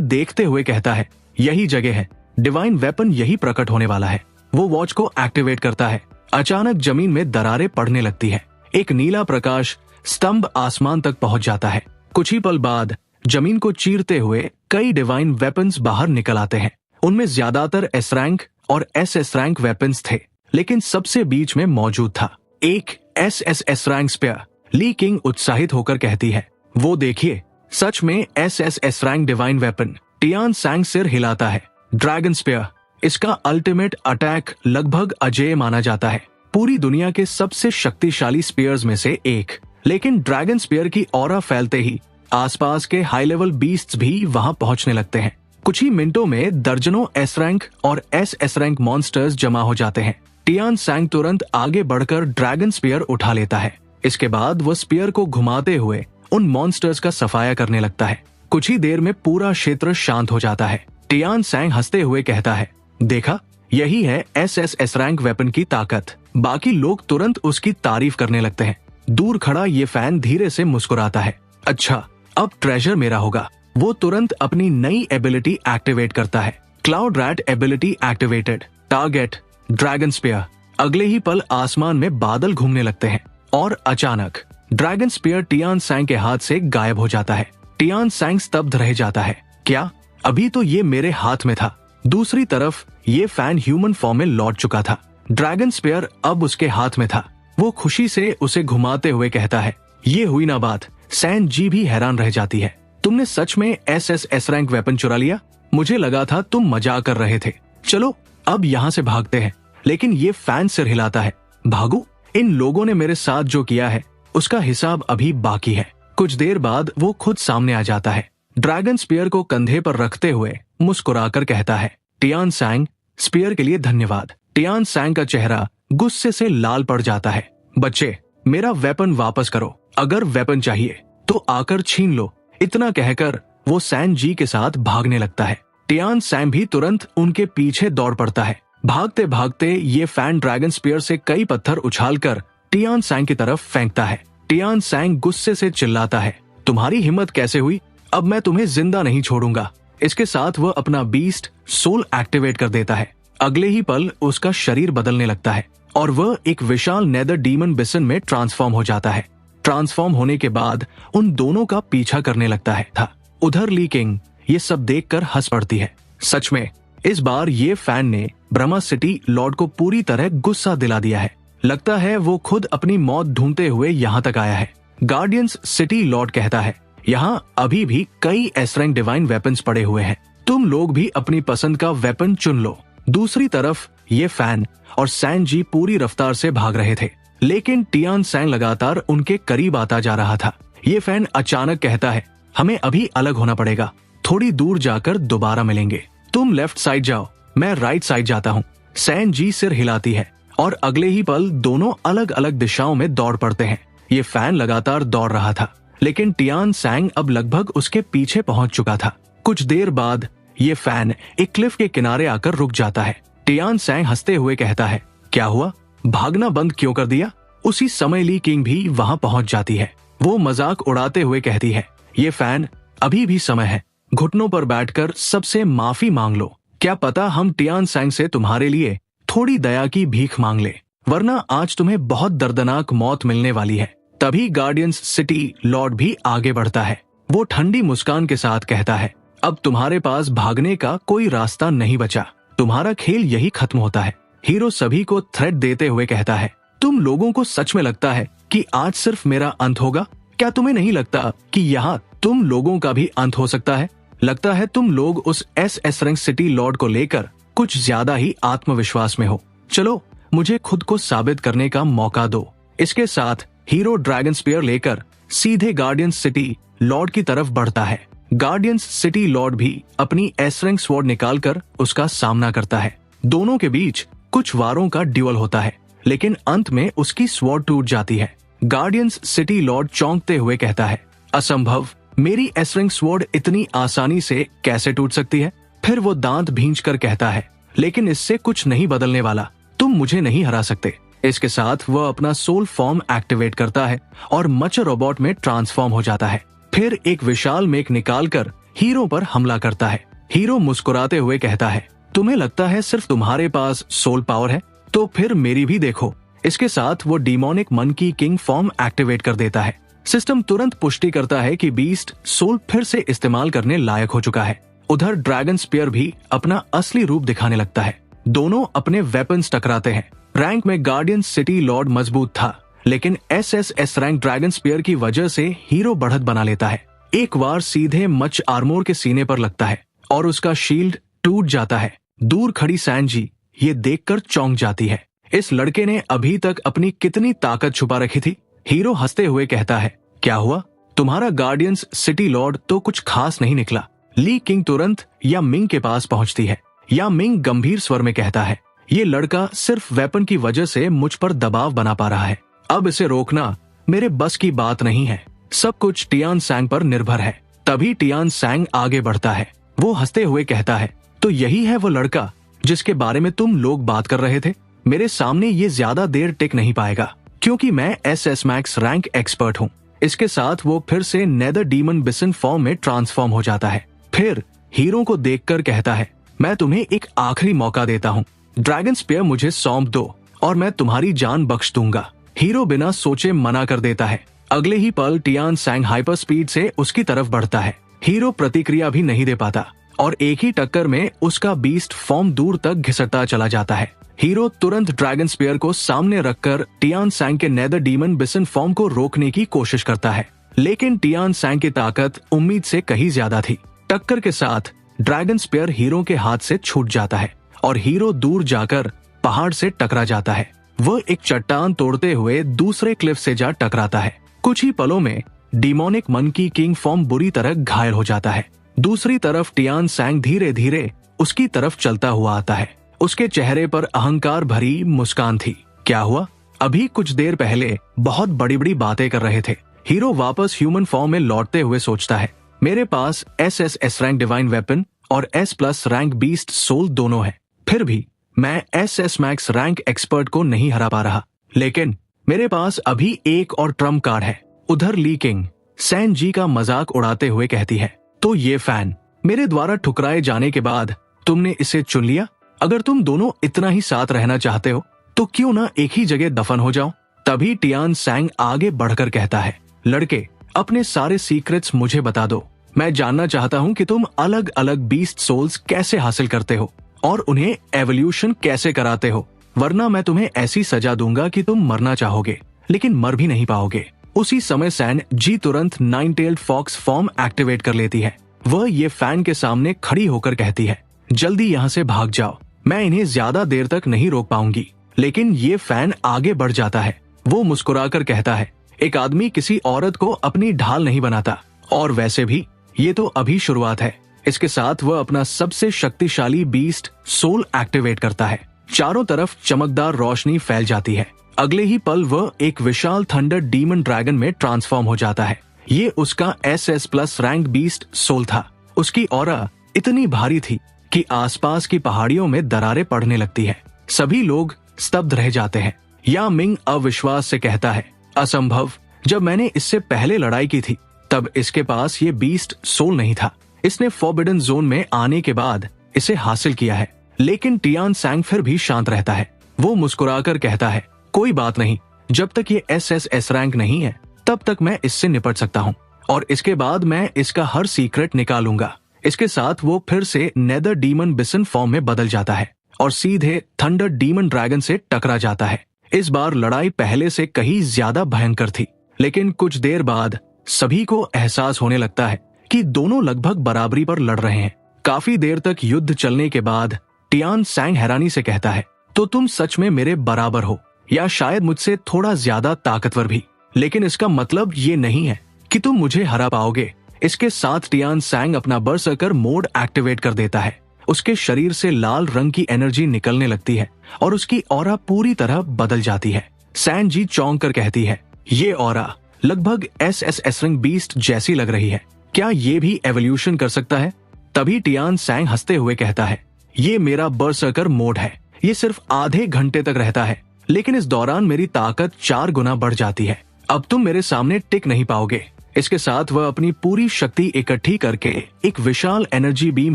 देखते हुए कहता है, यही जगह है, डिवाइन वेपन यही प्रकट होने वाला है। वो वॉच को एक्टिवेट करता है। अचानक जमीन में दरारें पड़ने लगती है। एक नीला प्रकाश स्तंभ आसमान तक पहुंच जाता है। कुछ ही पल बाद जमीन को चीरते हुए कई डिवाइन वेपन्स बाहर निकल आते हैं। उनमें ज्यादातर एस रैंक और एस रैंक वेपन्स थे, लेकिन सबसे बीच में मौजूद था एक एस रैंक स्पेयर। ली किंग उत्साहित होकर कहती है, वो देखिए, सच में S rank divine weapon. Tian सैंग सिर हिलाता है। ड्रैगन स्पेयर, इसका अल्टीमेट अटैक लगभग अजेय माना जाता है, पूरी दुनिया के सबसे शक्तिशाली स्पेयर्स में से एक। लेकिन ड्रैगन स्पेयर की ऑरा फैलते ही आसपास के हाई लेवल बीस्ट्स भी वहां पहुंचने लगते हैं। कुछ ही मिनटों में दर्जनों एस रैंक और एस रैंक मॉन्स्टर्स जमा हो जाते हैं। टियान सैंग तुरंत आगे बढ़कर ड्रैगन स्पेयर उठा लेता है। इसके बाद वो स्पेयर को घुमाते हुए उन मॉन्स्टर्स का सफाया करने लगता है। कुछ ही देर में पूरा क्षेत्र शांत हो जाता है। टियान सैंग हंसते हुए कहता है, देखा, यही है एस रैंक वेपन की ताकत। बाकी लोग तुरंत उसकी तारीफ करने लगते हैं। दूर खड़ा ये फैन धीरे से मुस्कुराता है। अच्छा, अब ट्रेजर मेरा होगा। वो तुरंत अपनी नई एबिलिटी एक्टिवेट करता है। Cloud rat ability activated. Target dragon spear. अगले ही पल आसमान में बादल घूमने लगते हैं और अचानक ड्रैगन स्पेयर टियान सैंग के हाथ से गायब हो जाता है। टियान सैंग स्तब्ध रह जाता है। क्या? अभी तो ये मेरे हाथ में था। दूसरी तरफ ये फैन ह्यूमन फॉर्म में लौट चुका था। ड्रैगन स्पेयर अब उसके हाथ में था। वो खुशी से उसे घुमाते हुए कहता है, ये हुई ना बात। सैन जी भी हैरान रह जाती है। तुमने सच में एस रैंक वेपन चुरा लिया? मुझे लगा था तुम मजाक कर रहे थे। चलो अब यहाँ से भागते हैं। लेकिन ये फैन सिर हिलाता है। भागो? इन लोगों ने मेरे साथ जो किया है उसका हिसाब अभी बाकी है। कुछ देर बाद वो खुद सामने आ जाता है। ड्रैगन स्पेयर को कंधे पर रखते हुए मुस्कुराकर कहता है, टियान सैंग, स्पेयर के लिए धन्यवाद। टियान सैंग का चेहरा गुस्से से लाल पड़ जाता है। बच्चे, मेरा वेपन वापस करो। अगर वेपन चाहिए तो आकर छीन लो। इतना कहकर वो सैन जी के साथ भागने लगता है। टियान सैंग भी तुरंत उनके पीछे दौड़ पड़ता है। भागते भागते ये फैन ड्रैगन स्पेयर से कई पत्थर उछालकर टियान सैंग की तरफ फेंकता है। टियान सैंग गुस्से से चिल्लाता है, तुम्हारी हिम्मत कैसे हुई? अब मैं तुम्हें जिंदा नहीं छोड़ूंगा। इसके साथ वह अपना बीस्ट सोल एक्टिवेट कर देता है। अगले ही पल उसका शरीर बदलने लगता है और वह एक विशाल नेदर डीमन बिसन में ट्रांसफॉर्म हो जाता है। ट्रांसफॉर्म होने के बाद उन दोनों का पीछा करने लगता है था। उधर ली किंग ये सब देखकर हंस पड़ती है। सच में इस बार ये फैन ने ब्रह्मा सिटी लॉर्ड को पूरी तरह गुस्सा दिला दिया है। लगता है वो खुद अपनी मौत ढूंढते हुए यहाँ तक आया है। गार्डियंस सिटी लॉर्ड कहता है, यहाँ अभी भी कई एस रैंक डिवाइन वेपन्स पड़े हुए हैं। तुम लोग भी अपनी पसंद का वेपन चुन लो। दूसरी तरफ ये फैन और सैन जी पूरी रफ्तार से भाग रहे थे, लेकिन टियान सैंग लगातार उनके करीब आता जा रहा था। ये फैन अचानक कहता है, हमें अभी अलग होना पड़ेगा। थोड़ी दूर जाकर दोबारा मिलेंगे। तुम लेफ्ट साइड जाओ, मैं राइट साइड जाता हूँ। सैन जी सिर हिलाती है और अगले ही पल दोनों अलग अलग दिशाओं में दौड़ पड़ते हैं। ये फैन लगातार दौड़ रहा था, लेकिन टियान सैंग अब लगभग उसके पीछे पहुंच चुका था। कुछ देर बाद ये फैन एक क्लिफ के किनारे आकर रुक जाता है। टियान सैंग हंसते हुए कहता है, क्या हुआ? भागना बंद क्यों कर दिया? उसी समय ली किंग भी वहां पहुंच जाती है। वो मजाक उड़ाते हुए कहती है, ये फैन, अभी भी समय है। घुटनों पर बैठकर सबसे माफी मांग लो। क्या पता हम टियान सैंग से तुम्हारे लिए थोड़ी दया की भीख मांग ले, वरना आज तुम्हें बहुत दर्दनाक मौत मिलने वाली है। तभी गार्डियंस सिटी लॉर्ड भी आगे बढ़ता है। वो ठंडी मुस्कान के साथ कहता है, अब तुम्हारे पास भागने का कोई रास्ता नहीं बचा। तुम्हारा खेल यही खत्म होता है। हीरो सभी को थ्रेट देते हुए कहता है, तुम लोगों को सच में लगता है कि आज सिर्फ मेरा अंत होगा? क्या तुम्हें नहीं लगता कि यहाँ तुम लोगों का भी अंत हो सकता है? लगता है तुम लोग उस एस रैंक सिटी लॉर्ड को लेकर कुछ ज्यादा ही आत्मविश्वास में हो। चलो मुझे खुद को साबित करने का मौका दो। इसके साथ हीरो ड्रैगन स्पेयर लेकर सीधे गार्डियंस सिटी लॉर्ड की तरफ बढ़ता है। गार्डियंस सिटी लॉर्ड भी अपनी एस रैंक स्वॉर्ड निकालकर उसका सामना करता है। दोनों के बीच कुछ वारों का ड्यूल होता है, लेकिन अंत में उसकी स्वॉर्ड टूट जाती है। गार्डियंस सिटी लॉर्ड चौंकते हुए कहता है, असंभव, मेरी एस रैंक स्वॉर्ड इतनी आसानी से कैसे टूट सकती है? फिर वो दांत भींचकर कहता है, लेकिन इससे कुछ नहीं बदलने वाला। तुम मुझे नहीं हरा सकते। इसके साथ वह अपना सोल फॉर्म एक्टिवेट करता है और मचर रोबोट में ट्रांसफॉर्म हो जाता है। फिर एक विशाल मेक निकालकर हीरो पर हमला करता है। हीरो मुस्कुराते हुए कहता है, तुम्हें लगता है सिर्फ तुम्हारे पास सोल पावर है, तो फिर मेरी भी देखो। इसके साथ वो डीमोनिक मन की किंग फॉर्म एक्टिवेट कर देता है। सिस्टम तुरंत पुष्टि करता है कि बीस्ट सोल फिर से इस्तेमाल करने लायक हो चुका है। उधर ड्रैगन स्पीयर भी अपना असली रूप दिखाने लगता है। दोनों अपने वेपन्स टकराते हैं। रैंक में गार्डियन सिटी लॉर्ड मजबूत था, लेकिन एसएसएस रैंक ड्रैगन स्पीयर की वजह से हीरो बढ़त बना लेता है। एक वार सीधे मच आर्मोर के सीने पर लगता है और उसका शील्ड टूट जाता है। दूर खड़ी सैनजी ये देखकर चौंक जाती है। इस लड़के ने अभी तक अपनी कितनी ताकत छुपा रखी थी। हीरो हंसते हुए कहता है, क्या हुआ? तुम्हारा गार्डियंस सिटी लॉर्ड तो कुछ खास नहीं निकला। ली किंग तुरंत या मिंग के पास पहुंचती है। या मिंग गंभीर स्वर में कहता है, ये लड़का सिर्फ वेपन की वजह से मुझ पर दबाव बना पा रहा है। अब इसे रोकना मेरे बस की बात नहीं है। सब कुछ टियान सैंग पर निर्भर है। तभी टियान सैंग आगे बढ़ता है। वो हंसते हुए कहता है, तो यही है वो लड़का जिसके बारे में तुम लोग बात कर रहे थे। मेरे सामने ये ज्यादा देर टिक नहीं पाएगा, क्योंकि मैं एसएस मैक्स रैंक एक्सपर्ट हूँ। इसके साथ वो फिर से नेदर डीमन बिसन फॉर्म में ट्रांसफॉर्म हो जाता है। फिर हीरो को देखकर कहता है, मैं तुम्हें एक आखिरी मौका देता हूँ। ड्रैगन स्पीयर मुझे सौंप दो और मैं तुम्हारी जान बख्श दूंगा। हीरो बिना सोचे मना कर देता है। अगले ही पल टियान सैंग हाइपर स्पीड से उसकी तरफ बढ़ता है। हीरो प्रतिक्रिया भी नहीं दे पाता और एक ही टक्कर में उसका बीस्ट फॉर्म दूर तक घिसटता चला जाता है। हीरो तुरंत ड्रैगन स्पीयर को सामने रखकर टियान सैंग के नेदर डीमन बिसन फॉर्म को रोकने की कोशिश करता है, लेकिन टियान सैंग की ताकत उम्मीद से कहीं ज्यादा थी। टक्कर के साथ ड्रैगन स्पीयर हीरो के हाथ से छूट जाता है और हीरो दूर जाकर पहाड़ से टकरा जाता है। वह एक चट्टान तोड़ते हुए दूसरे क्लिफ से जा टकराता है। कुछ ही पलों में डीमोनिक मन की किंग फॉर्म बुरी तरह घायल हो जाता है। दूसरी तरफ टियान सैंग धीरे धीरे उसकी तरफ चलता हुआ आता है। उसके चेहरे पर अहंकार भरी मुस्कान थी। क्या हुआ? अभी कुछ देर पहले बहुत बड़ी बड़ी बातें कर रहे थे। हीरो वापस ह्यूमन फॉर्म में लौटते हुए सोचता है, मेरे पास एसएस रैंक डिवाइन वेपन और S+ रैंक बीस्ट सोल दोनों है। फिर भी मैं एसएस मैक्स रैंक एक्सपर्ट को नहीं हरा पा रहा। लेकिन मेरे पास अभी एक और ट्रम्प कार्ड है। उधर ली किंग सैन जी का मजाक उड़ाते हुए कहती है, तो ये फैन मेरे द्वारा ठुकराए जाने के बाद तुमने इसे चुन लिया? अगर तुम दोनों इतना ही साथ रहना चाहते हो तो क्यों ना एक ही जगह दफन हो जाओ। तभी टियान सैंग आगे बढ़कर कहता है, लड़के अपने सारे सीक्रेट्स मुझे बता दो। मैं जानना चाहता हूँ कि तुम अलग अलग बीस्ट सोल्स कैसे हासिल करते हो और उन्हें एवोल्यूशन कैसे कराते हो, वरना मैं तुम्हें ऐसी सजा दूंगा कि तुम मरना चाहोगे लेकिन मर भी नहीं पाओगे। उसी समय सैन जी तुरंत 9-tailed फॉक्स फॉर्म एक्टिवेट कर लेती है। वह ये फैन के सामने खड़ी होकर कहती है, जल्दी यहाँ से भाग जाओ, मैं इन्हें ज्यादा देर तक नहीं रोक पाऊंगी। लेकिन ये फैन आगे बढ़ जाता है। वो मुस्कुराकर कहता है, एक आदमी किसी औरत को अपनी ढाल नहीं बनाता, और वैसे भी ये तो अभी शुरुआत है। इसके साथ वह अपना सबसे शक्तिशाली बीस्ट सोल एक्टिवेट करता है। चारों तरफ चमकदार रोशनी फैल जाती है। अगले ही पल वह एक विशाल थंडर डीमन ड्रैगन में ट्रांसफॉर्म हो जाता है। ये उसका SS+ रैंक बीस्ट सोल था। उसकी ऑरा इतनी भारी थी कि आसपास की पहाड़ियों में दरारें पड़ने लगती है। सभी लोग स्तब्ध रह जाते हैं। या मिंग अविश्वास से कहता है, असंभव, जब मैंने इससे पहले लड़ाई की थी तब इसके पास ये बीस्ट सोल नहीं था। इसने फॉरबिडन जोन में आने के बाद इसे हासिल किया है। लेकिन टियान सैंग फिर भी शांत रहता है। वो मुस्कुराकर कहता है, कोई बात नहीं, जब तक ये SSS रैंक नहीं है तब तक मैं इससे निपट सकता हूँ और इसके बाद मैं इसका हर सीक्रेट निकालूंगा। इसके साथ वो फिर से नेदर डीमन बिसन फॉर्म में बदल जाता है और सीधे थंडर डीमन ड्रैगन से टकरा जाता है। इस बार लड़ाई पहले से कहीं ज्यादा भयंकर थी, लेकिन कुछ देर बाद सभी को एहसास होने लगता है कि दोनों लगभग बराबरी पर लड़ रहे हैं। काफी देर तक युद्ध चलने के बाद टियान सैंग हैरानी से कहता है, तो तुम सच में मेरे बराबर हो, या शायद मुझसे थोड़ा ज्यादा ताकतवर भी। लेकिन इसका मतलब ये नहीं है कि तुम मुझे हरा पाओगे। इसके साथ टियान सैंग अपना बरसर्कर मोड एक्टिवेट कर देता है। उसके शरीर से लाल रंग की एनर्जी निकलने लगती है और उसकी ऑरा पूरी तरह बदल जाती है। सैन जी चौंक कर कहती है, ये ऑरा लगभग SSS रैंक बीस्ट जैसी लग रही है, क्या ये भी एवोल्यूशन कर सकता है? तभी टियान सैंग हंसते हुए कहता है, ये मेरा बरसर्कर मोड है। ये सिर्फ आधे घंटे तक रहता है, लेकिन इस दौरान मेरी ताकत 4 गुना बढ़ जाती है। अब तुम मेरे सामने टिक नहीं पाओगे। इसके साथ वह अपनी पूरी शक्ति इकट्ठी करके एक विशाल एनर्जी बीम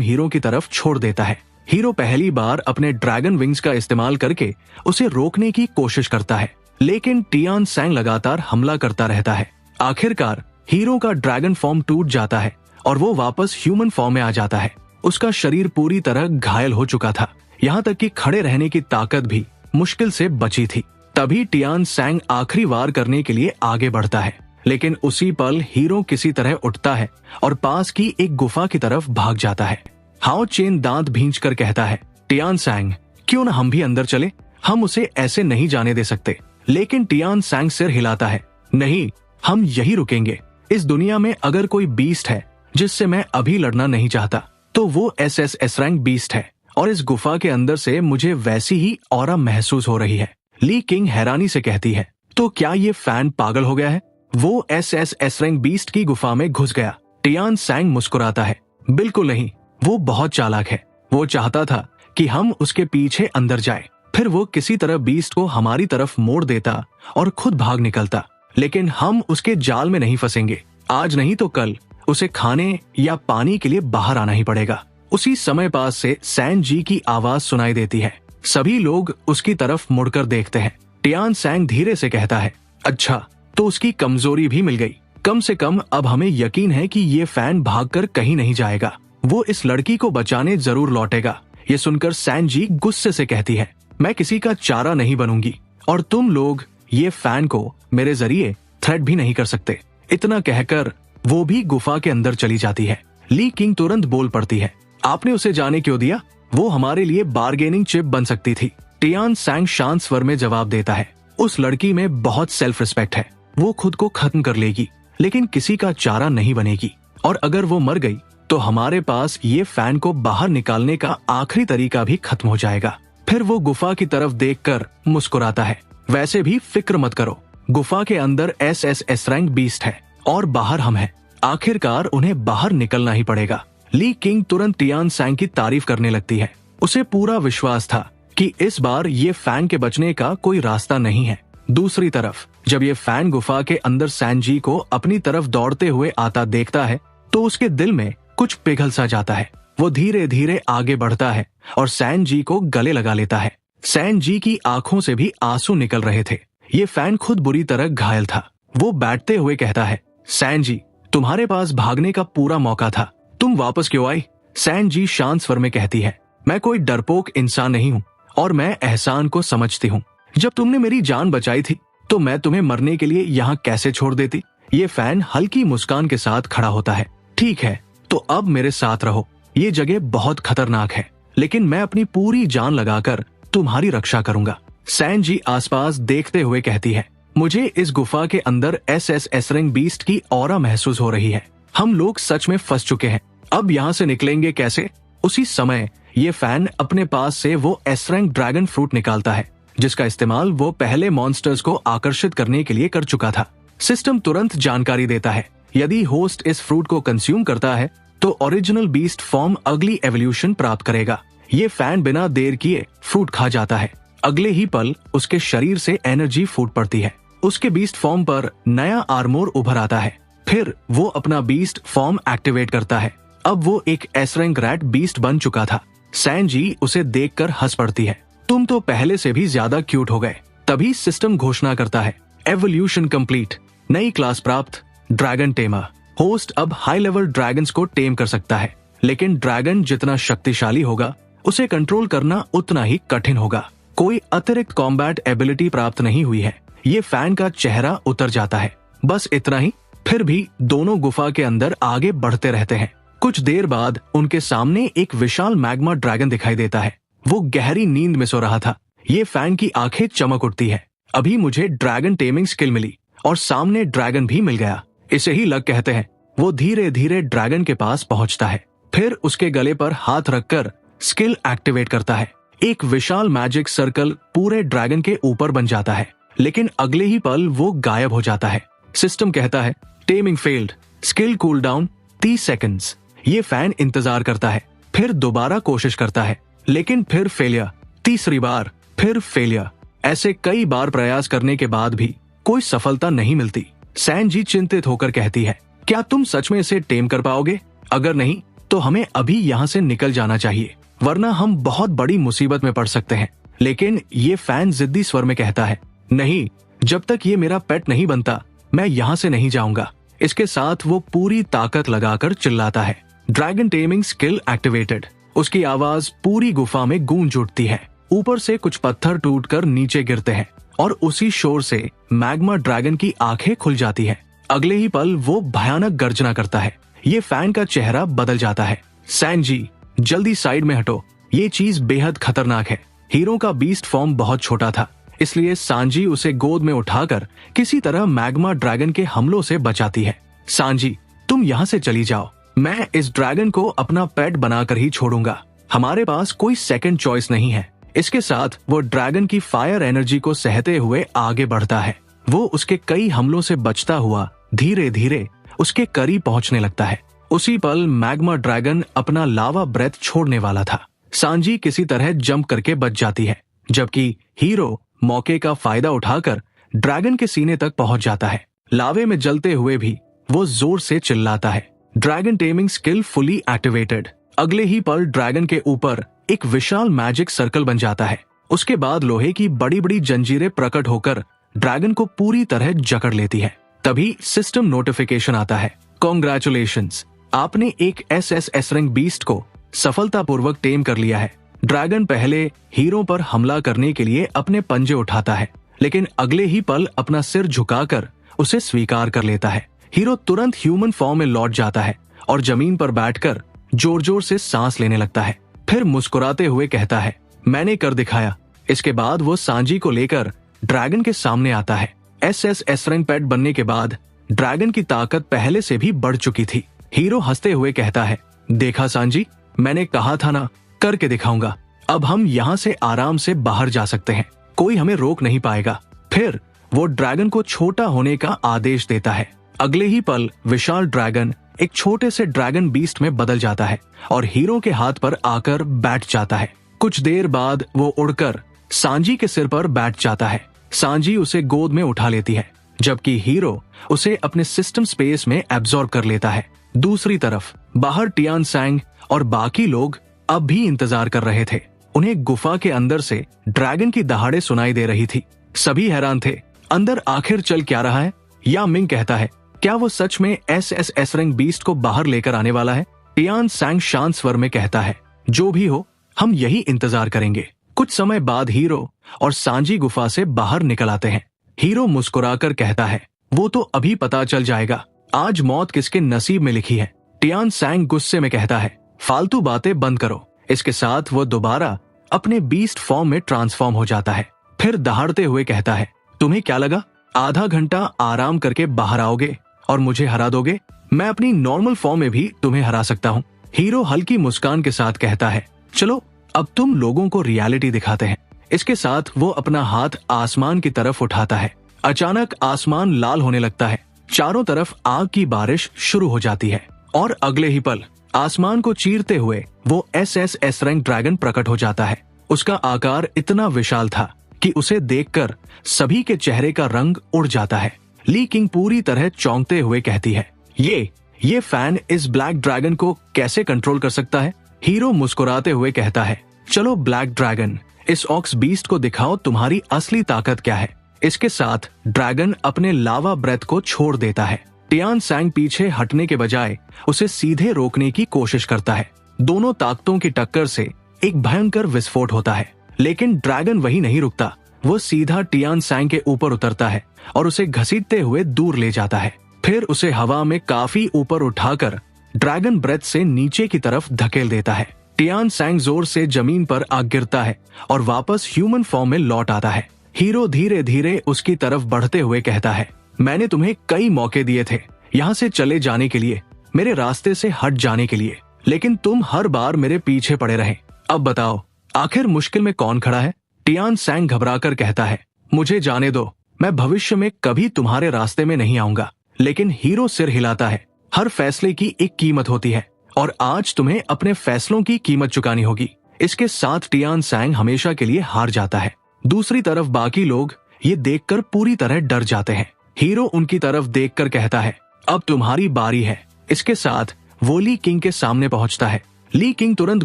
हीरो की तरफ छोड़ देता है। हीरो पहली बार अपने ड्रैगन विंग्स का इस्तेमाल करके उसे रोकने की कोशिश करता है, लेकिन टियान सैंग लगातार हमला करता रहता है। आखिरकार हीरो का ड्रैगन फॉर्म टूट जाता है और वो वापस ह्यूमन फॉर्म में आ जाता है। उसका शरीर पूरी तरह घायल हो चुका था, यहाँ तक कि खड़े रहने की ताकत भी मुश्किल से बची थी। तभी टियान सैंग आखिरी वार करने के लिए आगे बढ़ता है, लेकिन उसी पल हीरो किसी तरह उठता है और पास की एक गुफा की तरफ भाग जाता है। हाओ चेन दांत भींचकर कहता है, टियान सैंग, क्यों न हम भी अंदर चले? हम उसे ऐसे नहीं जाने दे सकते। लेकिन टियान सैंग सिर हिलाता है, नहीं, हम यही रुकेंगे। इस दुनिया में अगर कोई बीस्ट है जिससे मैं अभी लड़ना नहीं चाहता, तो वो एस रैंक बीस्ट है, और इस गुफा के अंदर से मुझे वैसी ही ऑरा महसूस हो रही है। ली किंग हैरानी से कहती है, तो क्या ये फैन पागल हो गया है? वो एस रैंक बीस्ट की गुफा में घुस गया। टियान सैंग मुस्कुराता है, बिल्कुल नहीं, वो बहुत चालाक है। वो चाहता था कि हम उसके पीछे अंदर जाए, फिर वो किसी तरह बीस्ट को हमारी तरफ मोड़ देता और खुद भाग निकलता। लेकिन हम उसके जाल में नहीं फंसेंगे। आज नहीं तो कल उसे खाने या पानी के लिए बाहर आना ही पड़ेगा। उसी समय पास से सैन जी की आवाज सुनाई देती है। सभी लोग उसकी तरफ मुड़कर देखते हैं। टियान सैंग धीरे से कहता है, अच्छा, तो उसकी कमजोरी भी मिल गई। कम से कम अब हमें यकीन है कि ये फैन भागकर कहीं नहीं जाएगा। वो इस लड़की को बचाने जरूर लौटेगा। ये सुनकर सैन जी गुस्से से कहती है, मैं किसी का चारा नहीं बनूंगी, और तुम लोग ये फैन को मेरे जरिए थ्रेट भी नहीं कर सकते। इतना कहकर वो भी गुफा के अंदर चली जाती है। ली किंग तुरंत बोल पड़ती है, आपने उसे जाने क्यों दिया? वो हमारे लिए बार्गेनिंग चिप बन सकती थी। टियान सैंग शांत स्वर में जवाब देता है, उस लड़की में बहुत सेल्फ रिस्पेक्ट है। वो खुद को खत्म कर लेगी, लेकिन किसी का चारा नहीं बनेगी। और अगर वो मर गई तो हमारे पास ये फैन को बाहर निकालने का आखिरी तरीका भी खत्म हो जाएगा। फिर वो गुफा की तरफ देखकर मुस्कुराता है, वैसे भी फिक्र मत करो, गुफा के अंदर एस रैंक बीस्ट है और बाहर हम हैं। आखिरकार उन्हें बाहर निकलना ही पड़ेगा। ली किंग तुरंत टियान सैंग की तारीफ करने लगती है। उसे पूरा विश्वास था कि इस बार ये फैन के बचने का कोई रास्ता नहीं है। दूसरी तरफ जब ये फैन गुफा के अंदर सैन जी को अपनी तरफ दौड़ते हुए आता देखता है, तो उसके दिल में कुछ पिघल सा जाता है। वो धीरे धीरे आगे बढ़ता है और सैन जी को गले लगा लेता है। सैन जी की आंखों से भी आंसू निकल रहे थे। ये फैन खुद बुरी तरह घायल था। वो बैठते हुए कहता है, सैन जी, तुम्हारे पास भागने का पूरा मौका था, तुम वापस क्यों आई? सैन जी शांत स्वर में कहती है, मैं कोई डरपोक इंसान नहीं हूँ और मैं एहसान को समझती हूँ। जब तुमने मेरी जान बचाई थी तो मैं तुम्हें मरने के लिए यहाँ कैसे छोड़ देती? ये फैन हल्की मुस्कान के साथ खड़ा होता है, ठीक है, तो अब मेरे साथ रहो। ये जगह बहुत खतरनाक है, लेकिन मैं अपनी पूरी जान लगाकर तुम्हारी रक्षा करूंगा। सैन जी आसपास देखते हुए कहती है, मुझे इस गुफा के अंदर एस रैंक बीस्ट की ऑरा महसूस हो रही है। हम लोग सच में फंस चुके हैं। अब यहाँ से निकलेंगे कैसे? उसी समय ये फैन अपने पास से वो एस रैंक ड्रैगन फ्रूट निकालता है, जिसका इस्तेमाल वो पहले मॉन्स्टर्स को आकर्षित करने के लिए कर चुका था। सिस्टम तुरंत जानकारी देता है, यदि होस्ट इस फ्रूट को कंज्यूम करता है तो ओरिजिनल बीस्ट फॉर्म अगली एवोल्यूशन प्राप्त करेगा। ये फैन बिना देर किए फ्रूट खा जाता है। अगले ही पल उसके शरीर से एनर्जी फूट पड़ती है। उसके बीस्ट फॉर्म पर नया आर्मोर उभर आता है। फिर वो अपना बीस्ट फॉर्म एक्टिवेट करता है। अब वो एक एस रैंक रैट बीस्ट बन चुका था। सैन जी उसे देखकर हंस पड़ती है, तुम तो पहले से भी ज्यादा क्यूट हो गए। तभी सिस्टम घोषणा करता है, एवोल्यूशन कंप्लीट, नई क्लास प्राप्त, ड्रैगन टेमर। होस्ट अब हाई लेवल ड्रैगन्स को टेम कर सकता है, लेकिन ड्रैगन जितना शक्तिशाली होगा उसे कंट्रोल करना उतना ही कठिन होगा। कोई अतिरिक्त कॉम्बैट एबिलिटी प्राप्त नहीं हुई है। ये फैन का चेहरा उतर जाता है, बस इतना ही। फिर भी दोनों गुफा के अंदर आगे बढ़ते रहते हैं। कुछ देर बाद उनके सामने एक विशाल मैग्मा ड्रैगन दिखाई देता है। वो गहरी नींद में सो रहा था। ये फैन की आंखें चमक उठती है, अभी मुझे ड्रैगन टेमिंग स्किल मिली और सामने ड्रैगन भी मिल गया, इसे ही लक कहते हैं। वो धीरे धीरे ड्रैगन के पास पहुंचता है, फिर उसके गले पर हाथ रखकर स्किल एक्टिवेट करता है। एक विशाल मैजिक सर्कल पूरे ड्रैगन के ऊपर बन जाता है, लेकिन अगले ही पल वो गायब हो जाता है। सिस्टम कहता है, taming failed, skill cool down 30 seconds. ये फैन इंतजार करता है, फिर दोबारा कोशिश करता है, लेकिन फिर फेलियर। तीसरी बार फिर फेलियर। ऐसे कई बार प्रयास करने के बाद भी कोई सफलता नहीं मिलती। सैनजी चिंतित होकर कहती है, क्या तुम सच में इसे टेम कर पाओगे? अगर नहीं तो हमें अभी यहाँ से निकल जाना चाहिए, वरना हम बहुत बड़ी मुसीबत में पड़ सकते हैं। लेकिन ये फैन जिद्दी स्वर में कहता है, नहीं, जब तक ये मेरा पेट नहीं बनता मैं यहाँ से नहीं जाऊंगा। इसके साथ वो पूरी ताकत लगाकर चिल्लाता है, ड्रैगन टेमिंग स्किल एक्टिवेटेड। उसकी आवाज पूरी गुफा में गूंज उठती है। ऊपर से कुछ पत्थर टूटकर नीचे गिरते हैं और उसी शोर से मैग्मा ड्रैगन की आंखें खुल जाती हैं। अगले ही पल वो भयानक गर्जना करता है। ये फैन का चेहरा बदल जाता है। सैनजी, जल्दी साइड में हटो, ये चीज बेहद खतरनाक है। हीरो का बीस्ट फॉर्म बहुत छोटा था, इसलिए सांजी उसे गोद में उठाकर किसी तरह मैग्मा ड्रैगन के हमलों से बचाती है। सांजी, तुम यहाँ से चली जाओ, मैं इस ड्रैगन को अपना पेट बनाकर ही छोड़ूंगा। हमारे पास कोई सेकंड चॉइस नहीं है। इसके साथ वो ड्रैगन की फायर एनर्जी को सहते हुए आगे बढ़ता है। वो उसके कई हमलों से बचता हुआ धीरे धीरे उसके करीब पहुंचने लगता है। उसी पल मैग्मा ड्रैगन अपना लावा ब्रेथ छोड़ने वाला था। सांजी किसी तरह जंप करके बच जाती है, जबकि हीरो मौके का फायदा उठाकर ड्रैगन के सीने तक पहुंच जाता है। लावे में जलते हुए भी वो जोर से चिल्लाता है, dragon taming skill fully activated. अगले ही पल ड्रैगन के ऊपर एक विशाल मैजिक सर्कल बन जाता है। उसके बाद लोहे की बड़ी बड़ी जंजीरें प्रकट होकर ड्रैगन को पूरी तरह जकड़ लेती है। तभी सिस्टम नोटिफिकेशन आता है, कॉन्ग्रेचुलेशंस, आपने एक SS रैंक बीस्ट को सफलतापूर्वक टेम कर लिया है। ड्रैगन पहले हीरो पर हमला करने के लिए अपने पंजे उठाता है, लेकिन अगले ही पल अपना सिर झुकाकर उसे स्वीकार कर लेता है। हीरो तुरंत ह्यूमन फॉर्म में लौट जाता है और जमीन पर बैठकर जोर जोर से सांस लेने लगता है। फिर मुस्कुराते हुए कहता है, मैंने कर दिखाया। इसके बाद वो सांजी को लेकर ड्रैगन के सामने आता है। SS रैंक पेट बनने के बाद ड्रैगन की ताकत पहले से भी बढ़ चुकी थी। हीरो हंसते हुए कहता है, देखा सांजी, मैंने कहा था ना, करके दिखाऊंगा। अब हम यहाँ से आराम से बाहर जा सकते हैं, कोई हमें रोक नहीं पाएगा। फिर वो ड्रैगन को छोटा होने का आदेश देता है। अगले ही पल विशाल ड्रैगन एक छोटे से ड्रैगन बीस्ट में बदल जाता है और हीरो के हाथ पर आकर बैठ जाता है। कुछ देर बाद वो उड़कर सांजी के सिर पर बैठ जाता है। सांजी उसे गोद में उठा लेती है, जबकि हीरो उसे अपने सिस्टम स्पेस में एब्जॉर्ब कर लेता है। दूसरी तरफ बाहर टियान सैंग और बाकी लोग अब भी इंतजार कर रहे थे। उन्हें गुफा के अंदर से ड्रैगन की दहाड़े सुनाई दे रही थी। सभी हैरान थे, अंदर आखिर चल क्या रहा है? या मिंग कहता है, क्या वो सच में SS रैंक बीस्ट को बाहर लेकर आने वाला है? टियान सैंग शांत स्वर में कहता है, जो भी हो, हम यही इंतजार करेंगे। कुछ समय बाद हीरो और सांजी गुफा से बाहर निकल आते हैं। हीरो मुस्कुराकर कहता है, वो तो अभी पता चल जाएगा आज मौत किसके नसीब में लिखी है। टियान सैंग गुस्से में कहता है, फालतू बातें बंद करो। इसके साथ वो दोबारा अपने बीस्ट फॉर्म में ट्रांसफॉर्म हो जाता है। फिर दहाड़ते हुए कहता है, तुम्हें क्या लगा आधा घंटा आराम करके बाहर आओगे और मुझे हरा दोगे? मैं अपनी नॉर्मल फॉर्म में भी तुम्हें हरा सकता हूँ। हीरो हल्की मुस्कान के साथ कहता है, चलो अब तुम लोगों को रियलिटी दिखाते हैं। इसके साथ वो अपना हाथ आसमान की तरफ उठाता है। अचानक आसमान लाल होने लगता है, चारों तरफ आग की बारिश शुरू हो जाती है और अगले ही पल आसमान को चीरते हुए वो SS रैंक ड्रैगन प्रकट हो जाता है। उसका आकार इतना विशाल था कि उसे देखकर सभी के चेहरे का रंग उड़ जाता है। ली किंग पूरी तरह चौंकते हुए कहती है, ये फैन इस ब्लैक ड्रैगन को कैसे कंट्रोल कर सकता है? हीरो मुस्कुराते हुए कहता है, चलो ब्लैक ड्रैगन, इस ऑक्स बीस्ट को दिखाओ तुम्हारी असली ताकत क्या है। इसके साथ ड्रैगन अपने लावा ब्रेथ को छोड़ देता है। टियान सैंग पीछे हटने के बजाय उसे सीधे रोकने की कोशिश करता है। दोनों ताकतों की टक्कर से एक भयंकर विस्फोट होता है, लेकिन ड्रैगन वही नहीं रुकता। वो सीधा टियान सैंग के ऊपर उतरता है और उसे घसीटते हुए दूर ले जाता है। फिर उसे हवा में काफी ऊपर उठाकर ड्रैगन ब्रेथ से नीचे की तरफ धकेल देता है। टियान सैंग जोर से जमीन पर आ गिरता है और वापस ह्यूमन फॉर्म में लौट आता है। हीरो धीरे धीरे उसकी तरफ बढ़ते हुए कहता है, मैंने तुम्हें कई मौके दिए थे यहाँ से चले जाने के लिए, मेरे रास्ते से हट जाने के लिए, लेकिन तुम हर बार मेरे पीछे पड़े रहे। अब बताओ आखिर मुश्किल में कौन खड़ा है? टियान सैंग घबराकर कहता है, मुझे जाने दो, मैं भविष्य में कभी तुम्हारे रास्ते में नहीं आऊंगा। लेकिन हीरो सिर हिलाता है, हर फैसले की एक कीमत होती है और आज तुम्हें अपने फैसलों की कीमत चुकानी होगी। इसके साथ टियान सैंग हमेशा के लिए हार जाता है। दूसरी तरफ बाकी लोग ये देखकर पूरी तरह डर जाते हैं। हीरो उनकी तरफ देखकर कहता है, अब तुम्हारी बारी है। इसके साथ वो ली किंग के सामने पहुंचता है। ली किंग तुरंत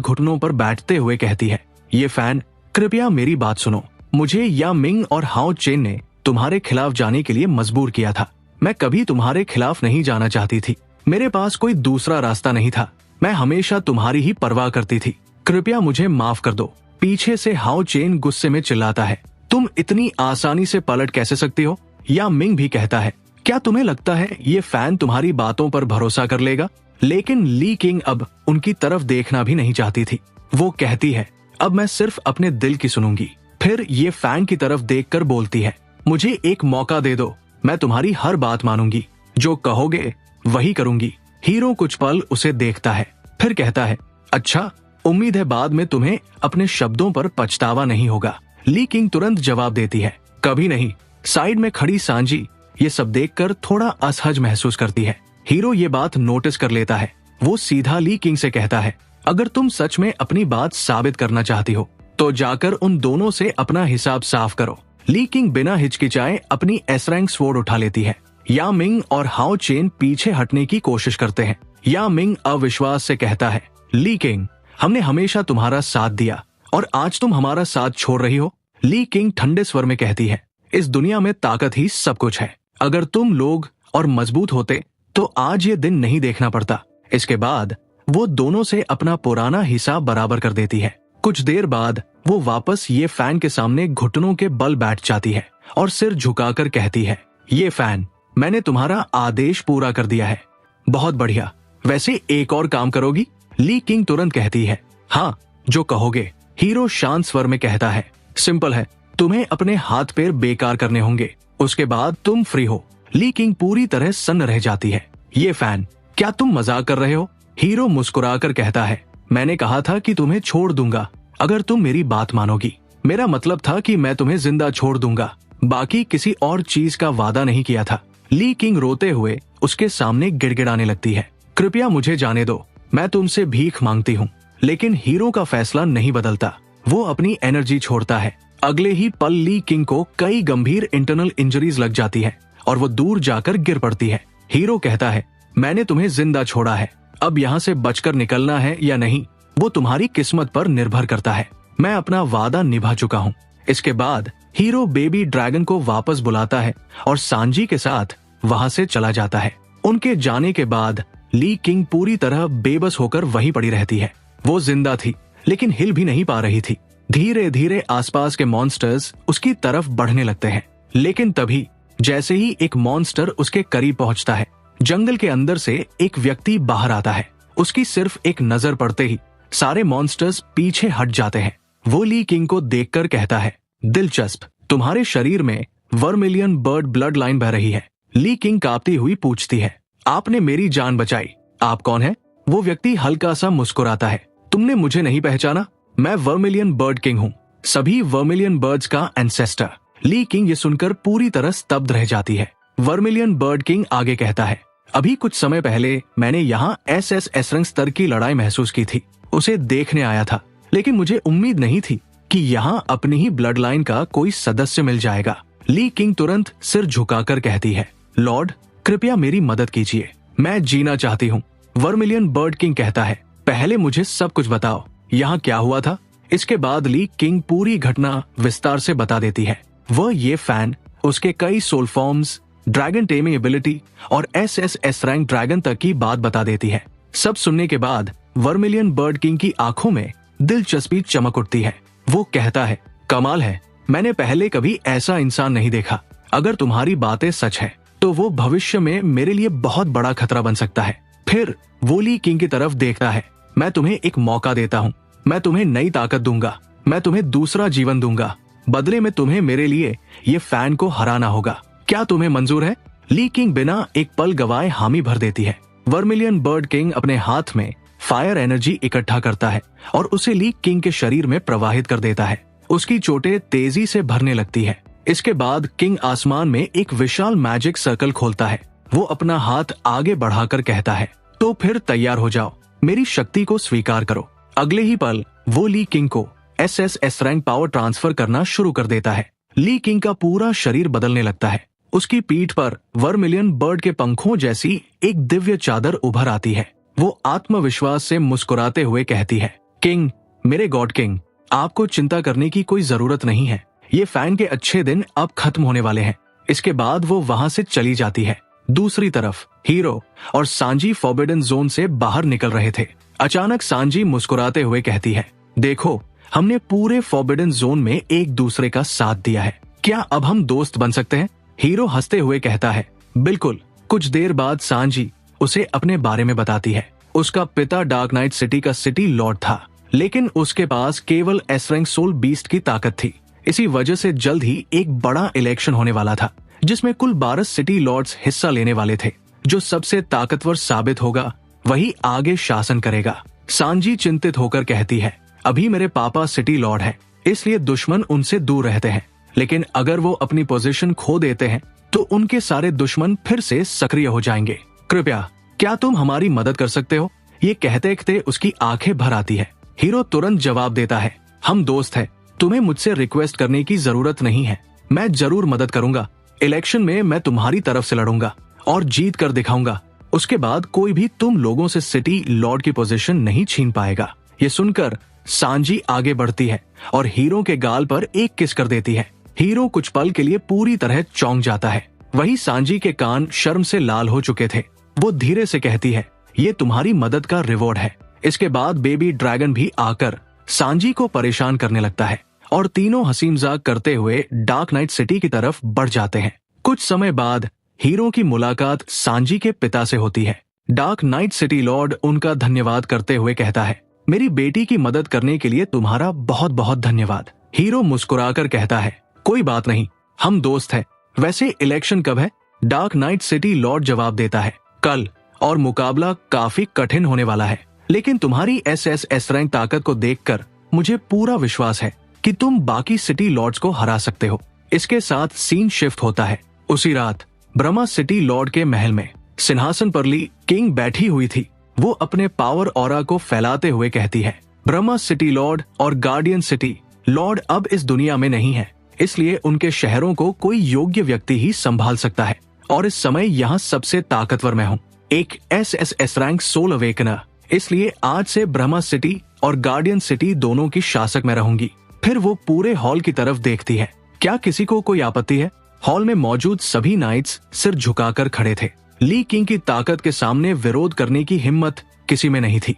घुटनों पर बैठते हुए कहती है, ये फैन, कृपया मेरी बात सुनो। मुझे या मिंग और हाओ चेन ने तुम्हारे खिलाफ जाने के लिए मजबूर किया था। मैं कभी तुम्हारे खिलाफ नहीं जाना चाहती थी। मेरे पास कोई दूसरा रास्ता नहीं था। मैं हमेशा तुम्हारी ही परवाह करती थी। कृपया मुझे माफ कर दो। पीछे से हाओ चेन गुस्से में चिल्लाता है, तुम इतनी आसानी से पलट कैसे सकती हो? या मिंग भी कहता है, क्या तुम्हें लगता है ये फैन तुम्हारी बातों पर भरोसा कर लेगा? लेकिन ली किंग अब उनकी तरफ देखना भी नहीं चाहती थी। वो कहती है, अब मैं सिर्फ अपने दिल की सुनूंगी। फिर ये फैन की तरफ देखकर बोलती है, मुझे एक मौका दे दो। मैं तुम्हारी हर बात मानूंगी। जो कहोगे वही करूंगी। हीरो कुछ पल उसे देखता है, फिर कहता है, अच्छा, उम्मीद है बाद में तुम्हें अपने शब्दों पर पछतावा नहीं होगा। ली किंग तुरंत जवाब देती है, कभी नहीं। साइड में खड़ी सांजी ये सब देखकर थोड़ा असहज महसूस करती है। हीरो ये बात नोटिस कर लेता है। वो सीधा ली किंग से कहता है, अगर तुम सच में अपनी बात साबित करना चाहती हो तो जाकर उन दोनों से अपना हिसाब साफ करो। ली किंग बिना हिचकिचाए अपनी एस रैंक स्वॉर्ड उठा लेती है। या मिंग और हाओ चेन पीछे हटने की कोशिश करते हैं। या मिंग अविश्वास से कहता है, ली किंग, हमने हमेशा तुम्हारा साथ दिया और आज तुम हमारा साथ छोड़ रही हो। ली किंग ठंडे स्वर में कहती है, इस दुनिया में ताकत ही सब कुछ है। अगर तुम लोग और मजबूत होते तो आज ये दिन नहीं देखना पड़ता। इसके बाद वो दोनों से अपना पुराना हिसाब बराबर कर देती है। कुछ देर बाद वो वापस ये फैन के सामने घुटनों के बल बैठ जाती है और सिर झुकाकर कहती है, ये फैन, मैंने तुम्हारा आदेश पूरा कर दिया है। बहुत बढ़िया। वैसे एक और काम करोगी? ली किंग तुरंत कहती है, हाँ, जो कहोगे। हीरो शांत स्वर में कहता है, सिंपल है, तुम्हें अपने हाथ पैर बेकार करने होंगे, उसके बाद तुम फ्री हो। ली किंग पूरी तरह सन्न रह जाती है। ये फैन, क्या तुम मजाक कर रहे हो? हीरो मुस्कुराकर कहता है, मैंने कहा था कि तुम्हें छोड़ दूंगा अगर तुम मेरी बात मानोगी। मेरा मतलब था कि मैं तुम्हें जिंदा छोड़ दूंगा, बाकी किसी और चीज का वादा नहीं किया था। ली किंग रोते हुए उसके सामने गिड़गिड़ाने लगती है, कृपया मुझे जाने दो, मैं तुमसे भीख मांगती हूँ। लेकिन हीरो का फैसला नहीं बदलता। वो अपनी एनर्जी छोड़ता है। अगले ही पल ली किंग को कई गंभीर इंटरनल इंजरीज लग जाती है और वो दूर जाकर गिर पड़ती है। हीरो कहता है, मैंने तुम्हें जिंदा छोड़ा है, अब यहाँ से बचकर निकलना है या नहीं वो तुम्हारी किस्मत पर निर्भर करता है। मैं अपना वादा निभा चुका हूँ। इसके बाद हीरो बेबी ड्रैगन को वापस बुलाता है और सांजी के साथ वहां से चला जाता है। उनके जाने के बाद ली किंग पूरी तरह बेबस होकर वहीं पड़ी रहती है। वो जिंदा थी लेकिन हिल भी नहीं पा रही थी। धीरे धीरे आसपास के मॉन्स्टर्स उसकी तरफ बढ़ने लगते हैं। लेकिन तभी जैसे ही एक मॉन्स्टर उसके करीब पहुंचता है, जंगल के अंदर से एक व्यक्ति बाहर आता है। उसकी सिर्फ एक नजर पड़ते ही सारे मॉन्स्टर्स पीछे हट जाते हैं। वो ली किंग को देखकर कहता है, दिलचस्प, तुम्हारे शरीर में वर्मिलियन बर्ड ब्लड लाइन बह रही है। ली किंग कांपती हुई पूछती है, आपने मेरी जान बचाई, आप कौन है? वो व्यक्ति हल्का सा मुस्कुराता है, तुमने मुझे नहीं पहचाना? मैं वर्मिलियन बर्ड किंग हूँ, सभी वर्मिलियन बर्ड्स का एंसेस्टर। ली किंग ये सुनकर पूरी तरह स्तब्ध रह जाती है। वर्मिलियन बर्ड किंग आगे कहता है, अभी कुछ समय पहले मैंने यहाँ एस रंग स्तर की लड़ाई महसूस की थी। उसे देखने आया था, लेकिन मुझे उम्मीद नहीं थी कि यहाँ अपनी ही ब्लड लाइन का कोई सदस्य मिल जाएगा। ली किंग तुरंत सिर झुकाकर कहती है, लॉर्ड, कृपया मेरी मदद कीजिए, मैं जीना चाहती हूँ। वर्मिलियन बर्ड किंग कहता है, पहले मुझे सब कुछ बताओ, यहाँ क्या हुआ था? इसके बाद ली किंग पूरी घटना विस्तार से बता देती है। वह ये फैन, उसके कई soul forms, dragon taming ability और एस रैंक ड्रैगन तक की बात बता देती है। सब सुनने के बाद वर्मिलियन बर्ड किंग की आंखों में दिलचस्पी चमक उठती है। वो कहता है, कमाल है, मैंने पहले कभी ऐसा इंसान नहीं देखा। अगर तुम्हारी बातें सच है तो वो भविष्य में मेरे लिए बहुत बड़ा खतरा बन सकता है। फिर वो ली किंग की तरफ देखता है, मैं तुम्हें एक मौका देता हूँ, मैं तुम्हें नई ताकत दूंगा, मैं तुम्हें दूसरा जीवन दूंगा, बदले में तुम्हें मेरे लिए ये फैन को हराना होगा। क्या तुम्हें मंजूर है? ली किंग बिना एक पल गवाए हामी भर देती है। वर्मिलियन बर्ड किंग अपने हाथ में फायर एनर्जी इकट्ठा करता है और उसे ली किंग के शरीर में प्रवाहित कर देता है। उसकी चोटें तेजी से भरने लगती है। इसके बाद किंग आसमान में एक विशाल मैजिक सर्कल खोलता है। वो अपना हाथ आगे बढ़ाकर कहता है, तो फिर तैयार हो जाओ, मेरी शक्ति को स्वीकार करो। अगले ही पल वो ली किंग को SS रैंक पावर ट्रांसफर करना शुरू कर देता है। ली किंग का पूरा शरीर बदलने लगता है। उसकी पीठ पर वर्मिलियन बर्ड के पंखों जैसी एक दिव्य चादर उभर आती है। वो आत्मविश्वास से मुस्कुराते हुए कहती है, किंग, मेरे गॉड किंग, आपको चिंता करने की कोई जरूरत नहीं है। ये फैन के अच्छे दिन अब खत्म होने वाले हैं। इसके बाद वो वहां से चली जाती है। दूसरी तरफ हीरो और सांजी फॉरबिडन जोन से बाहर निकल रहे थे। अचानक सांजी मुस्कुराते हुए कहती है, देखो, हमने पूरे फॉरबिडन जोन में एक दूसरे का साथ दिया है। क्या अब हम दोस्त बन सकते हैं? हीरो हंसते हुए कहता है, बिल्कुल। कुछ देर बाद सांजी उसे अपने बारे में बताती है। उसका पिता डार्क नाइट सिटी का सिटी लॉर्ड था, लेकिन उसके पास केवल एस रैंक सोल बीस्ट की ताकत थी। इसी वजह से जल्द ही एक बड़ा इलेक्शन होने वाला था, जिसमें कुल 12 सिटी लॉर्ड्स हिस्सा लेने वाले थे। जो सबसे ताकतवर साबित होगा वही आगे शासन करेगा। सांजी चिंतित होकर कहती है, अभी मेरे पापा सिटी लॉर्ड हैं, इसलिए दुश्मन उनसे दूर रहते हैं। लेकिन अगर वो अपनी पोजीशन खो देते हैं तो उनके सारे दुश्मन फिर से सक्रिय हो जाएंगे। कृपया, क्या तुम हमारी मदद कर सकते हो? ये कहते कहते उसकी आंखें भर आती है। हीरो तुरंत जवाब देता है, हम दोस्त हैं, तुम्हें मुझसे रिक्वेस्ट करने की जरूरत नहीं है। मैं जरूर मदद करूंगा। इलेक्शन में मैं तुम्हारी तरफ से लड़ूंगा और जीत कर दिखाऊंगा। उसके बाद कोई भी तुम लोगों से सिटी लॉर्ड की पोजीशन नहीं छीन पाएगा। ये सुनकर सांजी आगे बढ़ती है और हीरो के गाल पर एक किस कर देती है। हीरो कुछ पल के लिए पूरी तरह चौंक जाता है। वही सांजी के कान शर्म से लाल हो चुके थे। वो धीरे से कहती है, ये तुम्हारी मदद का रिवॉर्ड है। इसके बाद बेबी ड्रैगन भी आकर सांजी को परेशान करने लगता है और तीनों हंसी मजाक करते हुए डार्क नाइट सिटी की तरफ बढ़ जाते हैं। कुछ समय बाद हीरो की मुलाकात सांजी के पिता से होती है। डार्क नाइट सिटी लॉर्ड उनका धन्यवाद करते हुए कहता है, मेरी बेटी की मदद करने के लिए तुम्हारा बहुत बहुत धन्यवाद। हीरो मुस्कुराकर कहता है, कोई बात नहीं, हम दोस्त हैं। वैसे इलेक्शन कब है? डार्क नाइट सिटी लॉर्ड जवाब देता है, कल, और मुकाबला काफी कठिन होने वाला है। लेकिन तुम्हारी SS रैंक ताकत को देखकर मुझे पूरा विश्वास है कि तुम बाकी सिटी लॉर्ड्स को हरा सकते हो। इसके साथ सीन शिफ्ट होता है। उसी रात ब्रह्मा सिटी लॉर्ड के महल में सिंहासन पर ली किंग बैठी हुई थी। वो अपने पावर ऑरा को फैलाते हुए कहती है, ब्रह्मा सिटी लॉर्ड और गार्डियन सिटी लॉर्ड अब इस दुनिया में नहीं है, इसलिए उनके शहरों को कोई योग्य व्यक्ति ही संभाल सकता है। और इस समय यहाँ सबसे ताकतवर मैं हूँ, एक SS रैंक सोल अवेकनर। इसलिए आज से ब्रह्मा सिटी और गार्डियन सिटी दोनों की शासक मैं रहूंगी। फिर वो पूरे हॉल की तरफ देखती है। क्या किसी को कोई आपत्ति है? हॉल में मौजूद सभी नाइट्स सिर झुकाकर खड़े थे। ली किंग की ताकत के सामने विरोध करने की हिम्मत किसी में नहीं थी।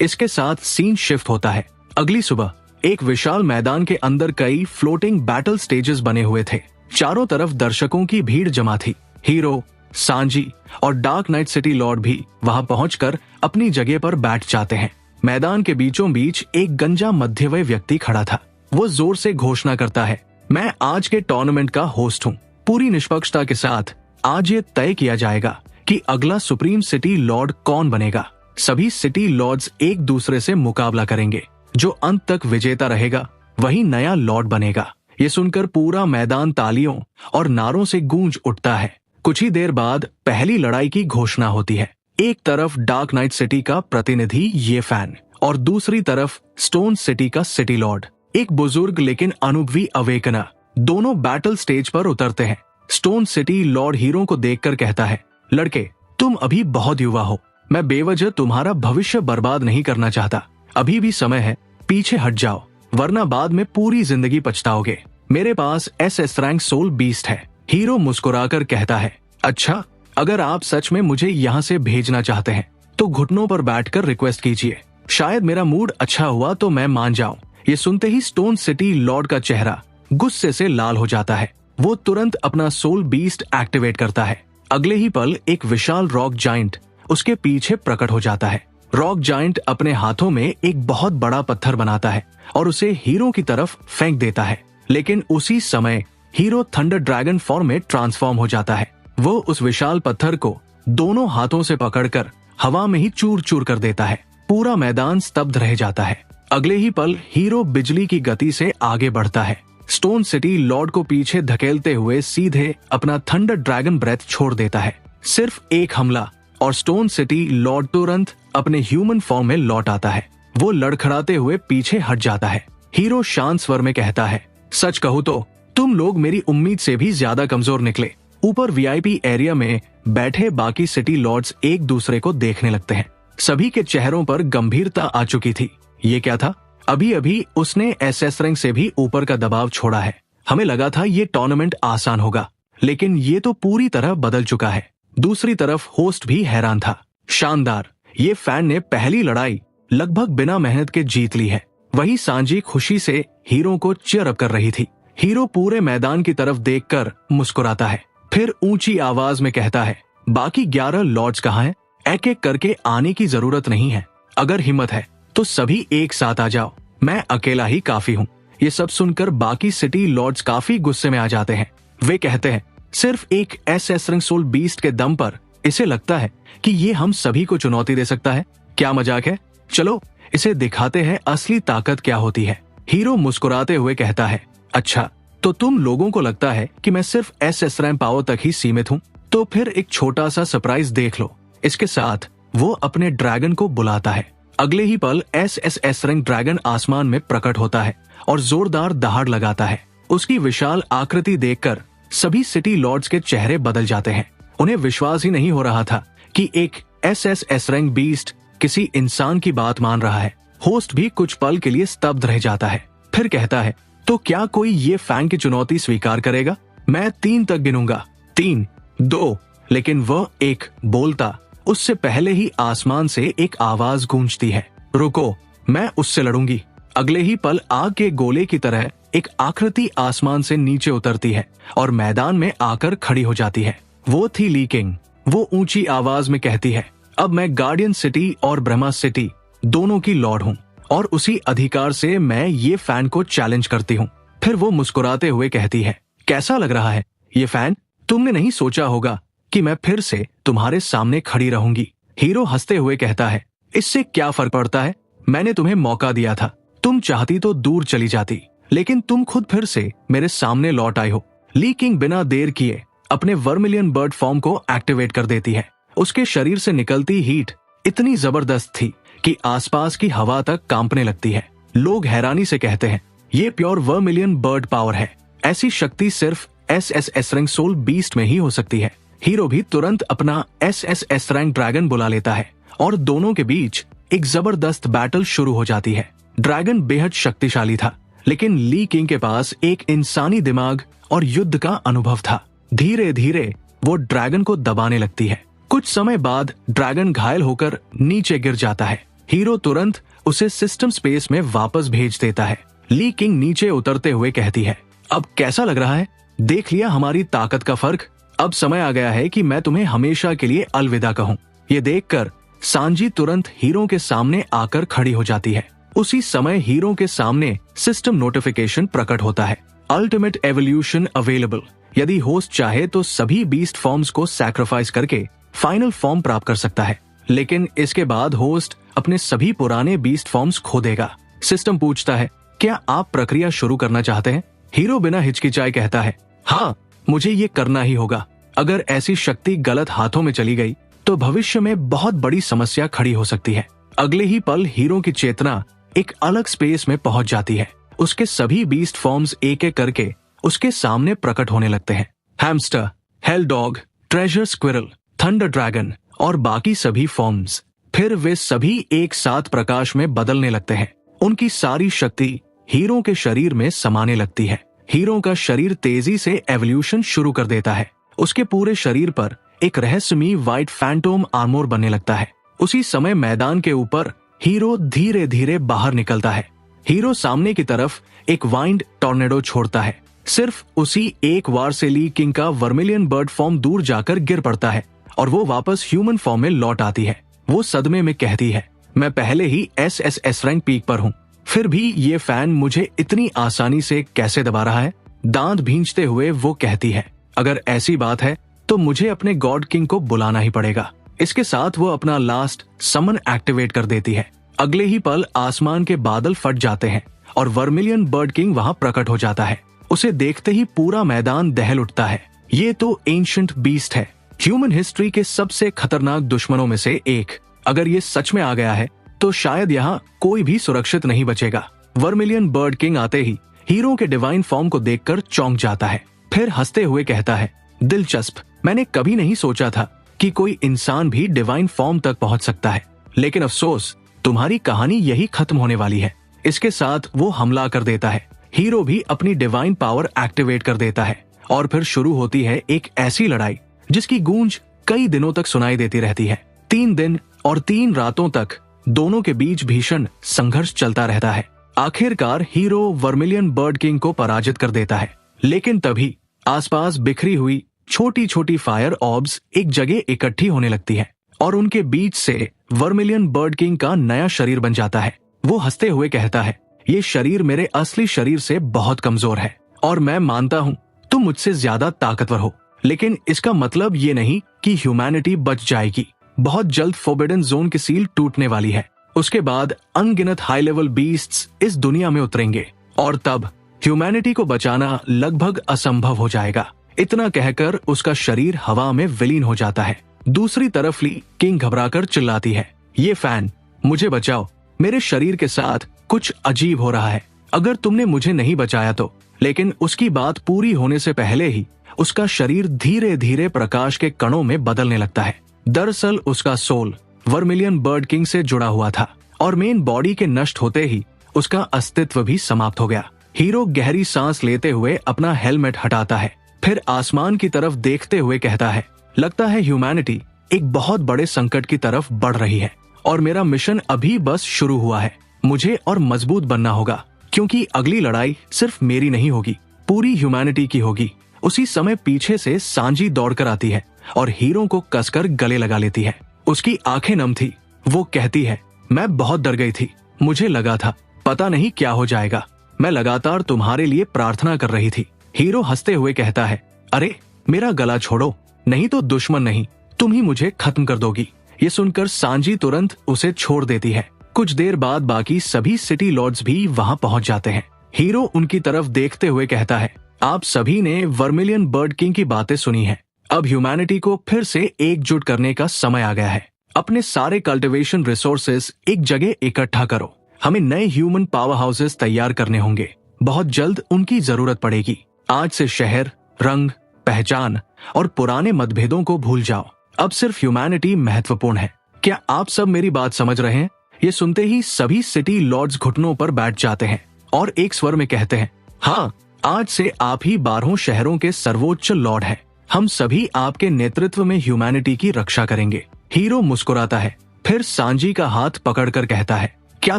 इसके साथ सीन शिफ्ट होता है। अगली सुबह एक विशाल मैदान के अंदर कई फ्लोटिंग बैटल स्टेजेस बने हुए थे। चारों तरफ दर्शकों की भीड़ जमा थी। हीरो, सांजी और डार्क नाइट सिटी लॉर्ड भी वहां पहुंचकर अपनी जगह पर बैठ जाते हैं। मैदान के बीचों बीच एक गंजा मध्यवय व्यक्ति खड़ा था। वो जोर से घोषणा करता है, मैं आज के टूर्नामेंट का होस्ट हूँ। पूरी निष्पक्षता के साथ आज ये तय किया जाएगा कि अगला सुप्रीम सिटी लॉर्ड कौन बनेगा। सभी सिटी लॉर्ड्स एक दूसरे से मुकाबला करेंगे। जो अंत तक विजेता रहेगा वही नया लॉर्ड बनेगा। ये सुनकर पूरा मैदान तालियों और नारों से गूंज उठता है। कुछ ही देर बाद पहली लड़ाई की घोषणा होती है। एक तरफ डार्क नाइट सिटी का प्रतिनिधि ये फैन और दूसरी तरफ स्टोन सिटी का सिटी लॉर्ड, एक बुजुर्ग लेकिन अनुभवी अवेकनर। दोनों बैटल स्टेज पर उतरते हैं। स्टोन सिटी लॉर्ड हीरो को देखकर कहता है, लड़के, तुम अभी बहुत युवा हो। मैं बेवजह तुम्हारा भविष्य बर्बाद नहीं करना चाहता। अभी भी समय है, पीछे हट जाओ, वरना बाद में पूरी जिंदगी पछताओगे। मेरे पास SS रैंक सोल बीस्ट है। हीरो मुस्कुराकर कहता है, अच्छा, अगर आप सच में मुझे यहाँ से भेजना चाहते हैं तो घुटनों पर बैठकर रिक्वेस्ट कीजिए। शायद मेरा मूड अच्छा हुआ तो मैं मान जाऊं। ये सुनते ही स्टोन सिटी लॉर्ड का चेहरा गुस्से से लाल हो जाता है। वो तुरंत अपना सोल बीस्ट एक्टिवेट करता है। अगले ही पल एक विशाल रॉक जाइंट उसके पीछे प्रकट हो जाता है। रॉक जाइंट अपने हाथों में एक बहुत बड़ा पत्थर बनाता है और उसे हीरो की तरफ फेंक देता है। लेकिन उसी समय हीरो थंडर ड्रैगन फॉर्म में ट्रांसफॉर्म हो जाता है। वो उस विशाल पत्थर को दोनों हाथों से पकड़कर हवा में ही चूर चूर कर देता है। पूरा मैदान स्तब्ध रह जाता है। अगले ही पल हीरो बिजली की गति से आगे बढ़ता है। स्टोन सिटी लॉर्ड को पीछे धकेलते हुए सीधे अपना थंडर ड्रैगन ब्रेथ छोड़ देता है। सिर्फ एक हमला और स्टोन सिटी लॉर्ड तुरंत अपने ह्यूमन फॉर्म में लौट आता है। वो लड़खड़ाते हुए पीछे हट जाता है। हीरो शांत स्वर में कहता है, सच कहूँ तो तुम लोग मेरी उम्मीद से भी ज्यादा कमजोर निकले। ऊपर वीआईपी एरिया में बैठे बाकी सिटी लॉर्ड्स एक दूसरे को देखने लगते हैं। सभी के चेहरों पर गंभीरता आ चुकी थी। ये क्या था? अभी अभी उसने एसएस रैंक से भी ऊपर का दबाव छोड़ा है। हमें लगा था ये टूर्नामेंट आसान होगा, लेकिन ये तो पूरी तरह बदल चुका है। दूसरी तरफ होस्ट भी हैरान था। शानदार, ये फैन ने पहली लड़ाई लगभग बिना मेहनत के जीत ली है। वही सांजी खुशी से हीरो को चीयर अप कर रही थी। हीरो पूरे मैदान की तरफ देखकर मुस्कुराता है, फिर ऊंची आवाज में कहता है, बाकी 11 लॉर्ड्स कहाँ हैं? एक एक करके आने की जरूरत नहीं है। अगर हिम्मत है तो सभी एक साथ आ जाओ, मैं अकेला ही काफी हूँ। ये सब सुनकर बाकी सिटी लॉर्ड्स काफी गुस्से में आ जाते हैं। वे कहते हैं, सिर्फ एक एसएस रैंक सोल बीस्ट के दम पर इसे लगता है कि ये हम सभी को चुनौती दे सकता है? क्या मजाक है? चलो इसे दिखाते हैं असली ताकत क्या होती है। हीरो मुस्कुराते हुए कहता है, अच्छा तो तुम लोगों को लगता है कि मैं सिर्फ एसएस रैंक पावर तक ही सीमित हूँ? तो फिर एक छोटा सा सरप्राइज देख लो। इसके साथ वो अपने ड्रैगन को बुलाता है। अगले ही पल एसएस रैंक ड्रैगन आसमान में प्रकट होता है और जोरदार दहाड़ लगाता है। उसकी विशाल आकृति देखकर सभी सिटी लॉर्ड्स के चेहरे बदल जाते हैं। उन्हें विश्वास ही नहीं हो रहा था कि एक एसएस रैंक बीस्ट किसी इंसान की बात मान रहा है। होस्ट भी कुछ पल के लिए स्तब्ध रह जाता है, फिर कहता है, तो क्या कोई ये फैन की चुनौती स्वीकार करेगा? मैं 3 तक गिनूंगा। 3, 2, लेकिन वह एक बोलता उससे पहले ही आसमान से एक आवाज गूंजती है, रुको, मैं उससे लड़ूंगी। अगले ही पल आग के गोले की तरह एक आकृति आसमान से नीचे उतरती है और मैदान में आकर खड़ी हो जाती है। वो थी ली किंग। वो ऊंची आवाज में कहती है, अब मैं गार्डियन सिटी और ब्रह्मा सिटी दोनों की लॉर्ड हूँ और उसी अधिकार से मैं ये फैन को चैलेंज करती हूँ। फिर वो मुस्कुराते हुए कहती है, कैसा लग रहा है ये फैन? तुमने नहीं सोचा होगा कि मैं फिर से तुम्हारे सामने खड़ी रहूंगी। हीरो हंसते हुए कहता है, इससे क्या फर्क पड़ता है? मैंने तुम्हें मौका दिया था, तुम चाहती तो दूर चली जाती, लेकिन तुम खुद फिर से मेरे सामने लौट आए हो। ली किंग बिना देर किए अपने वर्मिलियन बर्ड फॉर्म को एक्टिवेट कर देती है। उसके शरीर से निकलती हीट इतनी जबरदस्त थी कि आसपास की हवा तक कांपने लगती है। लोग हैरानी से कहते हैं, ये प्योर वर्मिलियन बर्ड पावर है। ऐसी शक्ति सिर्फ एसएस रैंक सोल बीस्ट में ही हो सकती है। हीरो भी तुरंत अपना एसएस रैंक ड्रैगन बुला लेता है और दोनों के बीच एक जबरदस्त बैटल शुरू हो जाती है। ड्रैगन बेहद शक्तिशाली था, लेकिन ली किंग के पास एक इंसानी दिमाग और युद्ध का अनुभव था। धीरे धीरे वो ड्रैगन को दबाने लगती है। कुछ समय बाद ड्रैगन घायल होकर नीचे गिर जाता है। हीरो तुरंत उसे सिस्टम स्पेस में वापस भेज देता है। ली किंग नीचे उतरते हुए कहती है, अब कैसा लग रहा है? देख लिया हमारी ताकत का फर्क? अब समय आ गया है कि मैं तुम्हें हमेशा के लिए अलविदा कहूँ। ये देखकर सांजी तुरंत हीरो के सामने आकर खड़ी हो जाती है। उसी समय हीरो के सामने सिस्टम नोटिफिकेशन प्रकट होता है, अल्टीमेट एवोल्यूशन अवेलेबल। यदि होस्ट चाहे तो सभी बीस्ट फॉर्म्स को सैक्रिफाइस करके फाइनल फॉर्म प्राप्त कर सकता है, लेकिन इसके बाद होस्ट अपने सभी पुराने बीस्ट फॉर्म्स खो देगा। सिस्टम पूछता है, क्या आप प्रक्रिया शुरू करना चाहते हैं? हीरो बिना हिचकिचाए कहता है, हाँ, मुझे ये करना ही होगा। अगर ऐसी शक्ति गलत हाथों में चली गई तो भविष्य में बहुत बड़ी समस्या खड़ी हो सकती है। अगले ही पल हीरो की चेतना एक अलग स्पेस में पहुंच जाती है। उसके सभी बीस्ट फॉर्म्स एक एक करके उसके सामने प्रकट होने लगते हैं। Hamster, hello dog, treasure squirrel, thunder dragon और बाकी सभी फॉर्म्स। फिर वे सभी एक साथ प्रकाश में बदलने लगते हैं। उनकी सारी शक्ति हीरो के शरीर में समाने लगती है। हीरो का शरीर तेजी से एवोल्यूशन शुरू कर देता है। उसके पूरे शरीर पर एक रहस्यमयी व्हाइट फैंटोम आर्मोर बनने लगता है। उसी समय मैदान के ऊपर हीरो धीरे धीरे बाहर निकलता है। हीरो सामने की तरफ एक वाइंड टॉर्नेडो छोड़ता है। सिर्फ उसी एक वार से ली किंग का वर्मिलियन बर्ड फॉर्म दूर जाकर गिर पड़ता है और वो वापस ह्यूमन फॉर्म में लौट आती है। वो सदमे में कहती है, मैं पहले ही एसएस रैंक पीक पर हूँ, फिर भी ये फैन मुझे इतनी आसानी से कैसे दबा रहा है? दांत भींचते हुए वो कहती है, अगर ऐसी बात है तो मुझे अपने गॉड किंग को बुलाना ही पड़ेगा। इसके साथ वो अपना लास्ट समन एक्टिवेट कर देती है। अगले ही पल आसमान के बादल फट जाते हैं और वर्मिलियन बर्ड किंग वहां प्रकट हो जाता है। उसे देखते ही पूरा मैदान दहल उठता है। ये तो एंशिएंट बीस्ट है, ह्यूमन हिस्ट्री के सबसे खतरनाक दुश्मनों में से एक। अगर ये सच में आ गया है तो शायद यहाँ कोई भी सुरक्षित नहीं बचेगा। वर्मिलियन बर्ड किंग आते ही हीरो के डिवाइन फॉर्म को देखकर चौंक जाता है, फिर हंसते हुए कहता है, दिलचस्प, मैंने कभी नहीं सोचा था कि कोई इंसान भी डिवाइन फॉर्म तक पहुंच सकता है, लेकिन अफसोस तुम्हारी कहानी यही खत्म होने वाली है। इसके साथ वो हमला कर देता है। हीरो भी अपनी डिवाइन पावर एक्टिवेट कर देता है और फिर शुरू होती है एक ऐसी लड़ाई जिसकी गूंज कई दिनों तक सुनाई देती रहती है। 3 दिन और 3 रातों तक दोनों के बीच भीषण संघर्ष चलता रहता है। आखिरकार हीरो वर्मिलियन बर्ड किंग को पराजित कर देता है, लेकिन तभी आसपास बिखरी हुई छोटी छोटी फायर ऑर्ब्स एक जगह इकट्ठी होने लगती है और उनके बीच से वर्मिलियन बर्ड किंग का नया शरीर बन जाता है। वो हंसते हुए कहता है, ये शरीर मेरे असली शरीर से बहुत कमजोर है और मैं मानता हूँ तुम मुझसे ज्यादा ताकतवर हो, लेकिन इसका मतलब ये नहीं कि ह्यूमैनिटी बच जाएगी। बहुत जल्द फोरबिडन जोन की सील टूटने वाली है। उसके बाद अनगिनत हाई लेवल बीस्ट्स इस दुनिया में उतरेंगे और तब ह्यूमैनिटी को बचाना लगभग असंभव हो जाएगा। इतना कहकर उसका शरीर हवा में विलीन हो जाता है। दूसरी तरफ ली किंग घबराकर चिल्लाती है, ये फैन, मुझे बचाओ, मेरे शरीर के साथ कुछ अजीब हो रहा है, अगर तुमने मुझे नहीं बचाया तो। लेकिन उसकी बात पूरी होने से पहले ही उसका शरीर धीरे धीरे प्रकाश के कणों में बदलने लगता है। दरअसल उसका सोल वर्मिलियन बर्ड किंग से जुड़ा हुआ था और मेन बॉडी के नष्ट होते ही उसका अस्तित्व भी समाप्त हो गया। हीरो गहरी सांस लेते हुए अपना हेलमेट हटाता है, फिर आसमान की तरफ देखते हुए कहता है, लगता है ह्यूमैनिटी एक बहुत बड़े संकट की तरफ बढ़ रही है और मेरा मिशन अभी बस शुरू हुआ है। मुझे और मजबूत बनना होगा, क्योंकि अगली लड़ाई सिर्फ मेरी नहीं होगी, पूरी ह्यूमैनिटी की होगी। उसी समय पीछे से सांजी दौड़कर आती है और हीरो को कसकर गले लगा लेती है। उसकी आंखें नम थी। वो कहती है, मैं बहुत डर गई थी, मुझे लगा था पता नहीं क्या हो जाएगा, मैं लगातार तुम्हारे लिए प्रार्थना कर रही थी। हीरो हंसते हुए कहता है, अरे मेरा गला छोड़ो, नहीं तो दुश्मन नहीं, तुम ही मुझे खत्म कर दोगी। ये सुनकर सांजी तुरंत उसे छोड़ देती है। कुछ देर बाद बाकी सभी सिटी लॉर्ड्स भी वहां पहुंच जाते हैं। हीरो उनकी तरफ देखते हुए कहता है, आप सभी ने वर्मिलियन बर्ड किंग की बातें सुनी हैं। अब ह्यूमैनिटी को फिर से एकजुट करने का समय आ गया है। अपने सारे कल्टीवेशन रिसोर्सेज एक जगह इकट्ठा करो। हमें नए ह्यूमन पावर हाउसेस तैयार करने होंगे। बहुत जल्द उनकी जरूरत पड़ेगी। आज से शहर, रंग, पहचान और पुराने मतभेदों को भूल जाओ। अब सिर्फ ह्यूमैनिटी महत्वपूर्ण है। क्या आप सब मेरी बात समझ रहे हैं? ये सुनते ही सभी सिटी लॉर्ड्स घुटनों पर बैठ जाते हैं और एक स्वर में कहते हैं, हाँ, आज से आप ही 12 शहरों के सर्वोच्च लॉर्ड हैं। हम सभी आपके नेतृत्व में ह्यूमैनिटी की रक्षा करेंगे। हीरो मुस्कुराता है, फिर सांजी का हाथ पकड़कर कहता है, क्या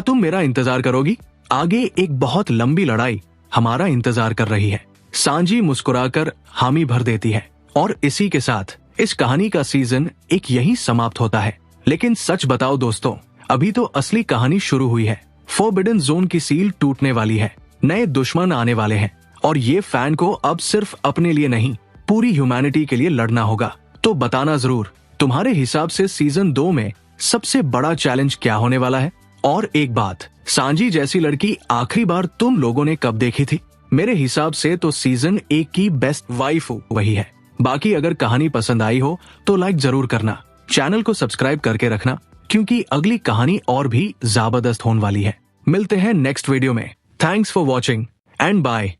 तुम मेरा इंतजार करोगी? आगे एक बहुत लंबी लड़ाई हमारा इंतजार कर रही है। सांजी मुस्कुराकर हामी भर देती है और इसी के साथ इस कहानी का सीजन एक यही समाप्त होता है। लेकिन सच बताओ दोस्तों, अभी तो असली कहानी शुरू हुई है। फोरबिडन जोन की सील टूटने वाली है, नए दुश्मन आने वाले हैं और ये फैन को अब सिर्फ अपने लिए नहीं, पूरी ह्यूमैनिटी के लिए लड़ना होगा। तो बताना जरूर, तुम्हारे हिसाब से सीजन 2 में सबसे बड़ा चैलेंज क्या होने वाला है? और एक बात, सांजी जैसी लड़की आखिरी बार तुम लोगों ने कब देखी थी? मेरे हिसाब से तो सीजन 1 की बेस्ट वाइफ वही है। बाकी अगर कहानी पसंद आई हो तो लाइक जरूर करना, चैनल को सब्सक्राइब करके रखना, क्योंकि अगली कहानी और भी जबरदस्त होने वाली है। मिलते हैं नेक्स्ट वीडियो में। Thanks for watching and bye.